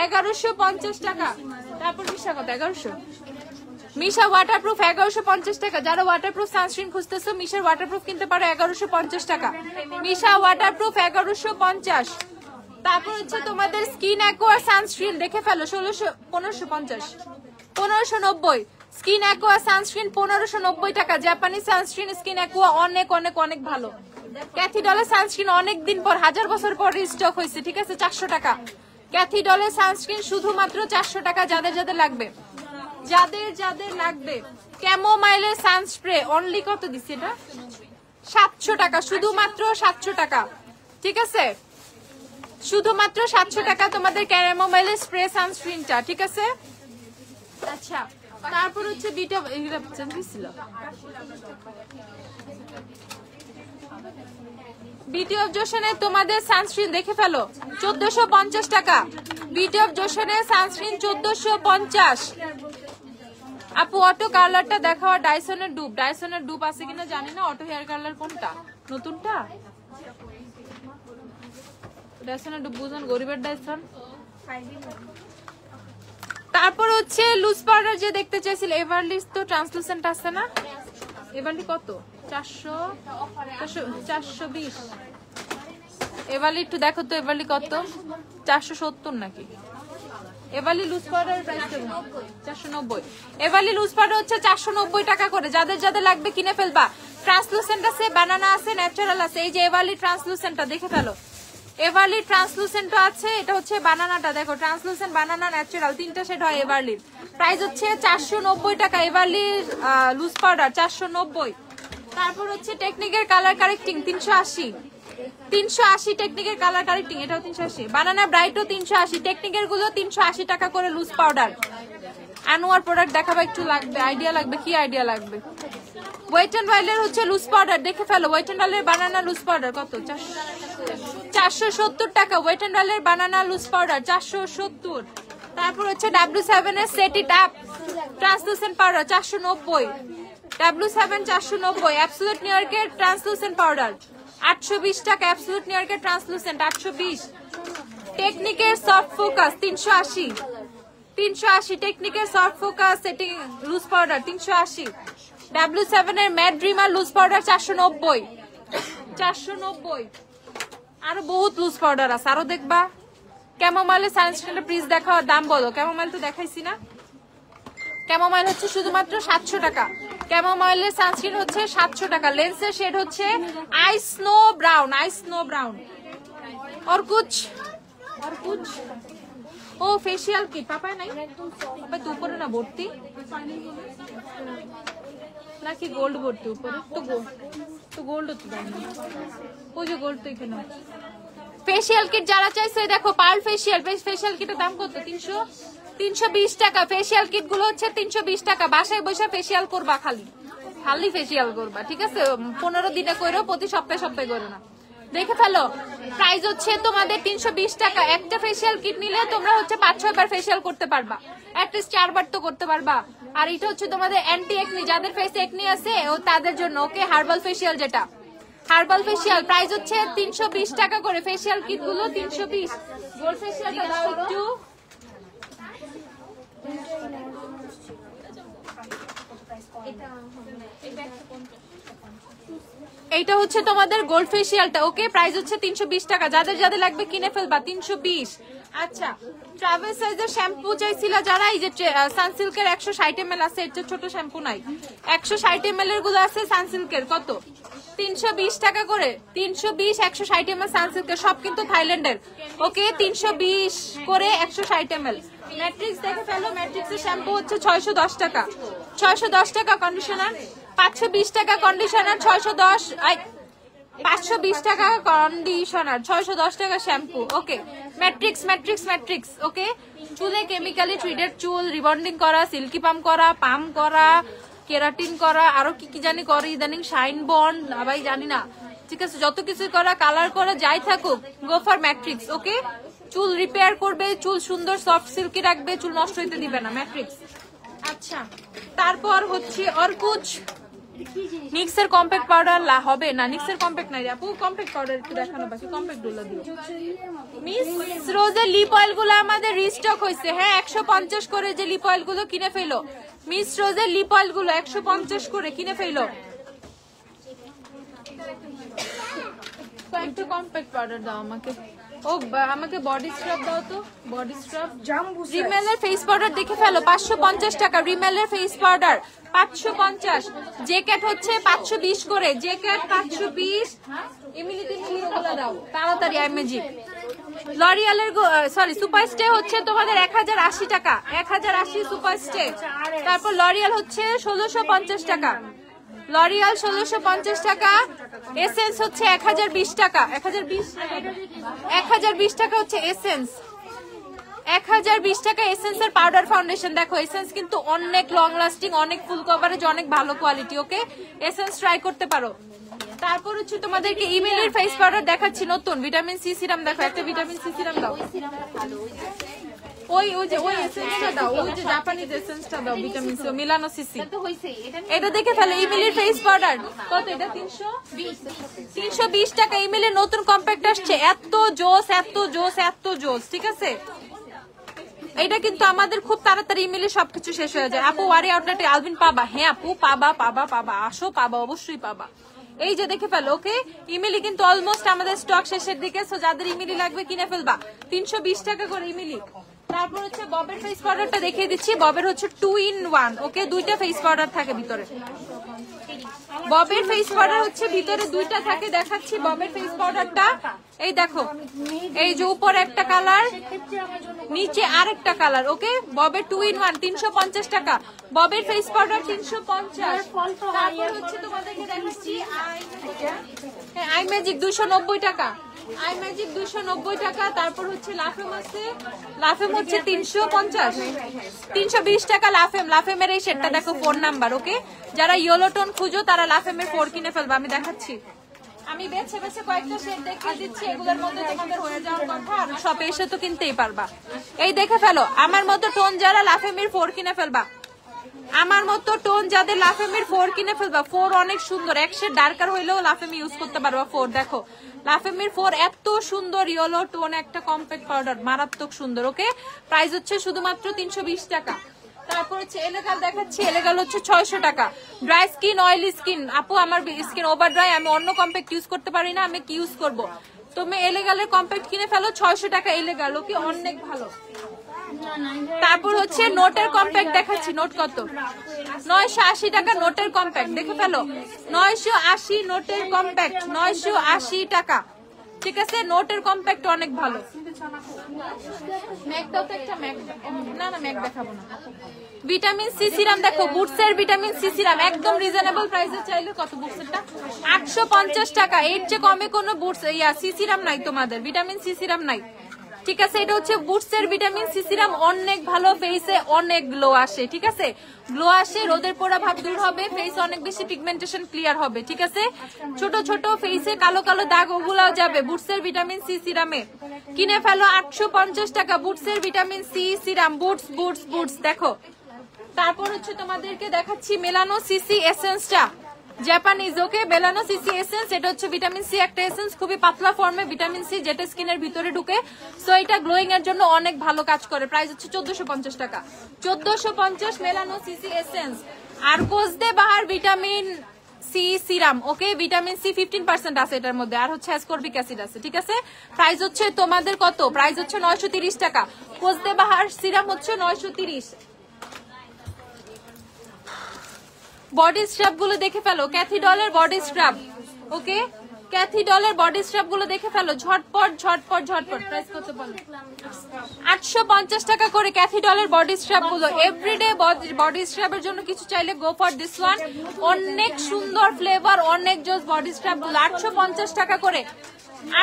1150 টাকা। তারপর মিশা কত? 1100। মিশা ওয়াটারপ্রুফ 1150 টাকা। যারা ওয়াটারপ্রুফ সানস্ক্রিন খুঁজতেছো, মিশার ওয়াটারপ্রুফ কিনতে পারো 1150 টাকা। মিশা ওয়াটারপ্রুফ 1150। তারপর হচ্ছে তোমাদের স্কিন অ্যাকোয়া সানস্ক্রিন দেখে ফেলো 1590 স্কিন অ্যাকোয়া সানস্ক্রিন 1590 টাকা। জাপানি সানস্ক্রিন স্কিন অ্যাকোয়া অনেক অনেক অনেক ভালো। ক্যাথিডলের সানস্ক্রিন অনেক দিন পর, 1000 বছর পর রিস্টক হয়েছে, ঠিক আছে, 400 টাকা। ক্যাথিডলের সানস্ক্রিন শুধুমাত্র 400 টাকা। যাদের যাদের লাগবে, যাদের যাদের লাগবে। ক্যামোমাইলের সানস্প্রে অনলি কত দিচ্ছে এটা? 700 টাকা, শুধুমাত্র 700 টাকা, ঠিক আছে, শুধুমাত্র 700 টাকা তোমাদের ক্যামোমাইলের স্প্রে সানস্ক্রিনটা, ঠিক আছে। আচ্ছা, তারপর হচ্ছে বিটা এগুলা ছিল বিউটি অফ জোশনে তোমাদের সানস্ক্রিন দেখে ফেলো 1450 টাকা। বিউটি অফ জোশনের সানস্ক্রিন 1450। আপু অটো কালারটা দেখাও। ডাইসনের ডুব, ডাইসনের ডুব আছে কিনা জানি না। অটো হেয়ার কালার কোনটা? নতুনটা? ডাইসনের ডুব বুঝুন, গরিবের ডাইসন। তারপর হচ্ছে লুজ পাউডার যে দেখতে চাইছিল, এভারলিস তো ট্রান্সলুসেন্ট আছে না? এভারলি কত? 420। এভারলি একটু দেখো তো, এভারলি কত? 470 নাকি? এভারলি লুজ পাউডার প্রাইস কেমন? 490। এভারলি লুজ পাউডার হচ্ছে 490 টাকা করে। যাদের যাদের লাগবে কিনে ফেলবা। ট্রান্সলুসেন্ট আছে, বানানা আছে, ন্যাচারাল আছে। এই যে এভারলি ট্রান্সলুসেন্টটা দেখে ফেলো। এভারলি ট্রান্সলুসেন্ট আছে, এটা হচ্ছে বানানাটা, দেখো ট্রান্সলুসেন্ট, বানানা, ন্যাচারাল, তিনটা শেড হয় এভারলির। প্রাইস হচ্ছে 490 টাকা। এভারলি লুজ পাউডার 490। তারপর হচ্ছে টেকনিকের কালার কারেক্টিং 380। 380 টেকনিকের কালার কারেক্টিং, এটাও 380। বানানা ব্রাইটও 380। টেকনিকের গুলো 380 টাকা করে লুজ পাউডার। আনোয়ার প্রোডাক্ট দেখাবা, একটু লাগবে, আইডিয়া লাগবে। কি আইডিয়া লাগবে? ওয়েট এন্ড ওয়াইল্ডের হচ্ছে লুজ পাউডার দেখে ফেলো। ওয়েট এন্ড ওয়াইল্ডের বানানা লুজ পাউডার কত? 470 টাকা। ওয়েট এন্ড ওয়াইল্ডের বানানা লুজ পাউডার 470। তারপর হচ্ছে W7 এর সেটি tap translucent powder 490। W7 490। Absolute নিউইয়র্কের ট্রান্সলুসেন্ট পাউডার 820 টাকা। অ্যাবসলিউট নিউইয়র্কের ট্রান্সলুসেন্ট 820। টেকনিকের সফট ফোকাস 380। 380 টেকনিকের soft focus setting loose powder 380। W7 এর ম্যাট ড্রিমার লুজ পাউডার 490। 490। আরো বহুত লুজ পাউডার আছে, আরো দেখবা। ক্যামোমাইলের সানস্ক্রিনের প্লিজ দেখাও, দাম বলো। ক্যামোমাইল তো দেখাইছি না? ক্যামোমাইল হচ্ছে শুধুমাত্র 700 টাকা। ক্যামোমাইলের সানস্ক্রিন হচ্ছে 700 টাকা। লেন্সের শেড হচ্ছে আইস স্নো ব্রাউন, আইস স্নো ব্রাউন। और कुछ ও ফেশিয়াল কিট পাপায় নাই? পাপায় তো উপরে না ভর্তি নাকি গোল্ড ভর্তি? উপরে তো গোল্ড তো দেয় না। ওই যে গোল্ড তো এখানে। ফেশিয়াল কিট যারা চাইছে দেখো, পার্ল ফেশিয়াল, ফেশিয়াল কিটের দাম কত? 320 টাকা। ফেশিয়াল কিট গুলো হচ্ছে 320 টাকা। বাসায় বসে ফেশিয়াল করবা, খালি ফেশিয়াল করবা, ঠিক আছে? 15 দিনে করো, প্রতি সপ্তাহে সপ্তাহে করো না। দেখে ফেলো, প্রাইস হচ্ছে তোমাদের 320 টাকা। একটা ফেশিয়াল কিট নিলে তোমরা হচ্ছে 5-6 বার ফেশিয়াল করতে পারবা, অ্যাটলিস্ট 4 বার তো করতে পারবা। আর এটা হচ্ছে তোমাদের অ্যান্টি একনি, যাদের ফেসে একনি আছে ও তাদের জন্য, ওকে। হার্বাল ফেশিয়াল, যেটা হার্বাল ফেশিয়াল, প্রাইস হচ্ছে 320 টাকা করে। ফেশিয়াল কিট গুলো 320। গোল্ড ফেশিয়ালটা দাও একটু। এইটা হচ্ছে তোমাদের গোল্ড ফেশিয়ালটা, ওকে। প্রাইস হচ্ছে 320 টাকা। যাদের যাদের লাগবে কিনে ফেলবা, 320। আচ্ছা, ট্রাভেল সাইজের শ্যাম্পু চাইছিল যারা, এই যে সানসিল্কের 160 ml আছে, এটা ছোট শ্যাম্পু নাই, 160 ml এর গুলো আছে সানসিল্কের। কত? 320 টাকা করে। 320 160 ml সানসিল্কের, সব কিন্তু থাইল্যান্ডের, ওকে। 320 করে 160 ml। ম্যাট্রিক্স দেখে ফেলো, ম্যাট্রিক্সের শ্যাম্পু হচ্ছে 610 টাকা। 610 টাকা। কন্ডিশনার 520 টাকা। কন্ডিশনার 610, 520 টাকা কন্ডিশনার, 610 টাকা শ্যাম্পু, ওকে। ম্যাট্রিক্স ম্যাট্রিক্স ম্যাট্রিক্স, ওকে। চুলে কেমিক্যালি ট্রিটেড চুল রিবন্ডিং করা, সিল্কি পাম্প করা, পাম্প করা, কেরাটিন করা, আরো কি কি জানি করে ইদানিং, শাইন বন্ড, ভাই জানি না, ঠিক আছে, যত কিছু করা, কালার করা, যাই থাকুক, গো ফর ম্যাট্রিক্স, ওকে। চুল রিপেয়ার করবে, চুল সুন্দর সফট সিল্কি রাখবে, চুল নষ্ট হইতে দিবে না, ম্যাট্রিক্স। আচ্ছা, তারপর হচ্ছে অর্কুচ নিক্সের কম্প্যাক্ট পাউডার হবে না, নিক্সের কম্প্যাক্ট নাই আপু, কম্প্যাক্ট পাউডার একটু দেখানো বাকি, কম্প্যাক্ট গুলো দিও। মিস রোজের লিপ অয়েল গুলো আমাদের রিস্টক হয়েছে, হ্যাঁ 150 করে যে লিপ অয়েল গুলো কিনে ফেলো। মিস রোজের লিপ অয়েল গুলো 150 করে কিনে ফেলো। একটু কম্প্যাক্ট পাউডার দাও আমাকে। ও আমাকে বডি স্ক্রাব দাও তো, বডি স্ক্রাব। রিমেলের ফেস পাউডার দেখে ফেলো 550 টাকা, রিমেলের ফেস পাউডার 550। জে ক্যাট হচ্ছে 520 করে, জে ক্যাট 520। ইমিলি তুমি ওগুলো দাও তাড়াতাড়ি। আই ম্যাজিক লরিয়ালের সরি সুপার স্টে হচ্ছে তোমাদের 1080 টাকা, 1080 সুপার স্টে। তারপর লরিয়াল হচ্ছে 1650 টাকা, লরিয়াল 1650 টাকা। এসেন্স হচ্ছে 1020 টাকা, 1020 টাকা হচ্ছে এসেন্স, 1020 টাকা এসেন্সের পাউডার ফাউন্ডেশন। দেখো এসেন্স কিন্তু অনেক লং লাস্টিং, অনেক ফুল কভারেজ, অনেক ভালো কোয়ালিটি। ওকে এসেন্স ট্রাই করতে পারো। তারপর হচ্ছে তোমাদেরকে ইমেলের ফেস পাউডার দেখাচ্ছি নতুন, ভিটামিন সি সিরাম। দেখো একটা ভিটামিন সি সিরাম দাও, ওই এসেন্সটা দাও, ওই যে জাপানিজ এসেন্সটা দাও, ভিটামিন সি মিলানো সিসি। এটা দেখে ফেলো ইমেলের ফেস পাউডার কত, এটা 320 টাকা। ইমেলের নতুন কম্প্যাক্ট আসছে, এত জোস এত জোস এত জোস, ঠিক আছে। এটা কিন্তু আমাদের খুব তাড়াতাড়ি ইমেলে সবকিছু শেষ হয়ে যায়। আপু ওয়ারি আউটলেটে আলবিন পাবা? হ্যাঁ আপু পাবা, আসো পাবা, অবশ্যই পাবা। এই যে দেখে ফেলো। ওকে ইমেলি কিন্তু অলমোস্ট আমাদের স্টক শেষের দিকে, সো যাদের ইমেলি লাগবে কিনে ফেলবা। 320 টাকা করে ইমেলি। তারপর হচ্ছে ববের ফেস পাউডারটা দেখিয়ে দিচ্ছি, ববের হচ্ছে 2 in 1। ওকে দুইটা ফেস পাউডার থাকে ভিতরে, ববের ফেস পাউডার হচ্ছে ভিতরে দুইটা থাকে। দেখাচ্ছি ববের ফেস পাউডারটা, এই দেখো, এই যে উপর একটা কালার, নিচে আরেকটা কালার। ওকে ববের 2 in 1 350 টাকা, ববের ফেস পাউডার 350। তারপর হচ্ছে তোমাদেরকে দেখাচ্ছি আই ম্যাজিক 290 টাকা, আই ম্যাজিক 290 টাকা। তারপর হচ্ছে লাফেম আছে, লাফেম হচ্ছে 320 টাকা লাফেম। লাফেমের এই সেটটা দেখো 4 নাম্বার। ওকে যারা ইয়েলো টোন খুঁজো তারা লাফেমের 4 কিনে ফেলবে। আমি দেখাচ্ছি, আমি বেছে বেছে কয়েকটা সেট দেখিয়ে দিচ্ছি, এগুলোর মধ্যে তোমাদের হয়ে যাওয়ার কথা, আর শপে এসে তো কিনতেই পারবা। এই দেখে ফেলো আমার মতো টোন যারা লাফেমের 4 কিনে ফেলবা, আমার মতো টোন যাদের লাফেমের 4 কিনে ফেলবা। 4 অনেক সুন্দর, এক শেড ডার্কার হইলেও লাফেম ইউজ করতে পারবা। 4 দেখো লাফেমের 4 এত সুন্দর ইয়েলো টোন একটা কম্প্যাক্ট পাউডার, মারাত্মক সুন্দর। ওকে প্রাইস হচ্ছে শুধুমাত্র 320 টাকা। তারপর হচ্ছে এলেগাল দেখাচ্ছি, এলেগাল হচ্ছে 600 টাকা। ড্রাই স্কিন, অয়েলি স্কিন, আপু আমার স্কিন ওভার ড্রাই, আমি অন্য কম্প্যাক্ট ইউজ করতে পারি না, আমি কি ইউজ করব? তুমি এলেগালের কম্প্যাক্ট কিনে ফেলো, 600 টাকা এলেগাল। ওকে অনেক ভালো। তারপর হচ্ছে নোটের কম্প্যাক্ট দেখাচ্ছি, নোট কত, 980 টাকা নোটের কম্প্যাক্ট। দেখে ফেলো 980 নোটের কম্প্যাক্ট, 980 টাকা, ঠিক আছে। নোটের কম্প্যাক্ট অনেক ভালো। ম্যাক দাও তো একটা, ম্যাক না না ম্যাক দেখাবো না। ভিটামিন সি সিরাম দেখো, বুটসের ভিটামিন সি সিরাম একদম রিজনেবল প্রাইসে। চাইলে কত বুটসেরটা 850 টাকা। এর চেয়ে কমে কোনো বুটস সি সিরাম নাই তোমাদের, ভিটামিন সি সিরাম নাই, ঠিক আছে। এটা হচ্ছে বুটসের ভিটামিন সি সিরাম, অনেক ভালো, ফেসে অনেক গ্লো আসে, ঠিক আছে। গ্লো আসে, রোদের পোড়া ভাব দূর হবে, ফেসে অনেক বেশি পিগমেন্টেশন ক্লিয়ার হবে, ঠিক আছে। ছোট ছোট ফেসে কালো কালো দাগ ওগুলাও যাবে বুটসের ভিটামিন সি সিরামে। কিনে ফেলো 850 টাকা বুটসের vitamin C serum. Boots Boots Boots দেখো। তারপর হচ্ছে তোমাদেরকে দেখাচ্ছি মেলানো সিসি এসেন্সটা, জাপানিজ। ওকে মেলানো সিসি এসেন্স, এটা হচ্ছে ভিটামিন সি একটা এসেন্স, খুবই পাতলা ফর্মে ভিটামিন সি, যেটা স্কিনের ভিতরে ঢুকে, সো এটা গ্লোয়িং এর জন্য অনেক ভালো কাজ করে। প্রাইস হচ্ছে 1450 টাকা, 1450 মেলানো সিসি এসেন্স। আর কোজ দে বাহার vitamin C serum. Okay vitamin C 15% আছে এটার মধ্যে, আর হচ্ছে অ্যাসকর্বিক অ্যাসিড আছে, ঠিক আছে। প্রাইস হচ্ছে তোমাদের কত, প্রাইস হচ্ছে 930 টাকা। কোজ দে বাহার সিরাম হচ্ছে 930। বডি স্ক্রাব গুলো দেখে ফেলো, ক্যাথি ডলের বডি স্ক্রাব। ওকে ক্যাথি ডলের বডি স্ক্রাব গুলো দেখে ফেলো, ঝটপট ঝটপট ঝটপট। প্রাইস কত বলো, 850 টাকা করে ক্যাথি ডলের বডি স্ক্রাব গুলো। এভরিডে বডি স্ক্রাবের জন্য কিছু চাইলে গো ফর দিস ওয়ান, অনেক সুন্দর ফ্লেভার, অনেক জোস বডি স্ক্রাব গুলো। 850 টাকা করে,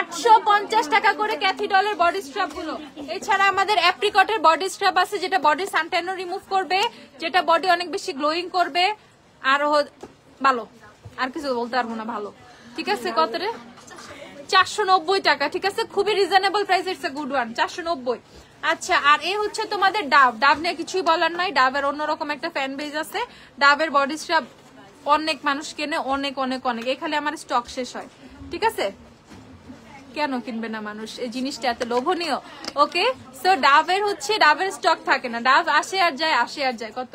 850 টাকা করে ক্যাথি ডলের বডি স্ক্রাব গুলো। এছাড়া আমাদের অ্যাপ্রিকটের বডি স্ক্রাব আছে, যেটা বডির সানট্যানও রিমুভ করবে, যেটা বডি অনেক বেশি গ্লোয়িং করবে, আরো ভালো, আর কিছু বলতে পারবো না, ভালো, ঠিক আছে। কত রে, 490 টাকা, ঠিক আছে। খুবই reasonable price, it's a good one, 490। আচ্ছা, আর এ হচ্ছে তোমাদের ডাব। ডাব নিয়ে কিছুই বলার নাই, ডাবের অন্যরকম একটা ফ্যান বেজ আছে। ডাবের বডি স্ক্রাব অনেক মানুষ কেনে, অনেক অনেক অনেক, এখানে আমার স্টক শেষ হয়, ঠিক আছে। কেন কিনবে না মানুষ, এই জিনিসটা এত লোভনীয়। ওকে সো ডাবের হচ্ছে, ডাবের স্টক থাকে না, ডাব আসে আর যায়, আসে আর যায়। কত,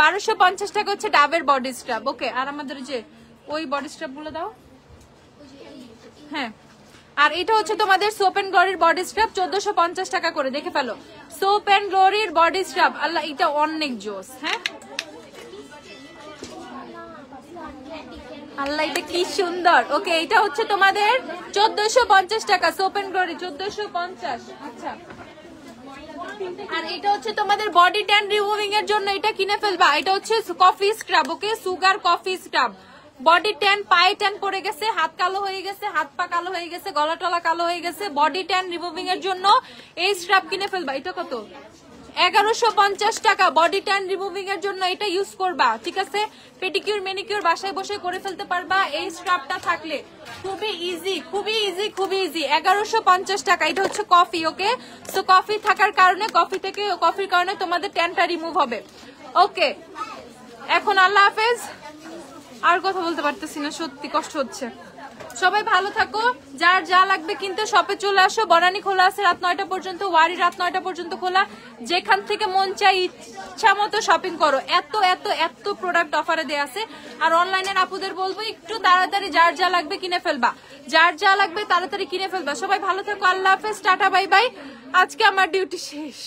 1250 টাকা হচ্ছে ডাবের বডি স্ক্রাব। ওকে আর আমাদের যে ওই বডি স্ক্রাব গুলো দাও, হ্যাঁ আর এটা হচ্ছে তোমাদের সোপ এন্ড গ্লোরির বডি স্ক্রাব 1450 টাকা করে, দেখে ফেলো। সোপ এন্ড গ্লোরির বডি স্ক্রাব, আল্লাহ এটা অনেক জোস। হ্যাঁ আল্লাহ এটা কি সুন্দর। ওকে এটা হচ্ছে তোমাদের 1450 টাকা, সোপ এন্ড গ্লোরি 1450। আচ্ছা আর এটা হচ্ছে তোমাদের বডি ট্যান রিমুভিং এর জন্য, এটা কিনে ফেলবা। এটা হচ্ছে coffee scrub, okay sugar coffee scrub. Body tan, পায়ে ট্যান পড়ে গেছে, হাত কালো হয়ে গেছে, হাত পা কালো হয়ে গেছে, গলা টলা কালো হয়ে গেছে, বডি ট্যান রিমুভিং এর জন্য এই স্ক্রাব কিনে ফেলবা। এটা কত? 1150 টাকা। বডি ট্যান রিমুভিং এর জন্য এটা ইউজ করবা, ঠিক আছে? পেডিকিউর ম্যানিকিউর বাসায় বসে করে ফেলতে পারবা এই স্ক্রাবটা থাকলে। খুবই ইজি, খুবই ইজি, খুবই ইজি। 1150 টাকা। এটা হচ্ছে কফি, ওকে? সো কফি থাকার কারণে, কফির কারণে তোমাদের ট্যানটা রিমুভ হবে। ওকে এখন আল্লাহ হাফেজ, আর কথা বলতে পারতেছি না, সত্যি কষ্ট হচ্ছে। সবাই ভালো থাকো, যার যা লাগবে কিন্তু শপে চলে আসো। বনানী খোলা আছে রাত 9টা পর্যন্ত, ওয়ারি রাত 9টা পর্যন্ত খোলা। যেখান থেকে মন চাই ইচ্ছা মতো শপিং করো। এত এত এত প্রোডাক্ট অফারে দেয়া আছে। আর অনলাইনের আপুদের বলবো একটু তাড়াতাড়ি যার যা লাগবে কিনে ফেলবা, যার যা লাগবে তাড়াতাড়ি কিনে ফেলবা। সবাই ভালো থাকো, আল্লাহ হাফেজ, টাটা বাই বাই। আজকে আমার ডিউটি শেষ।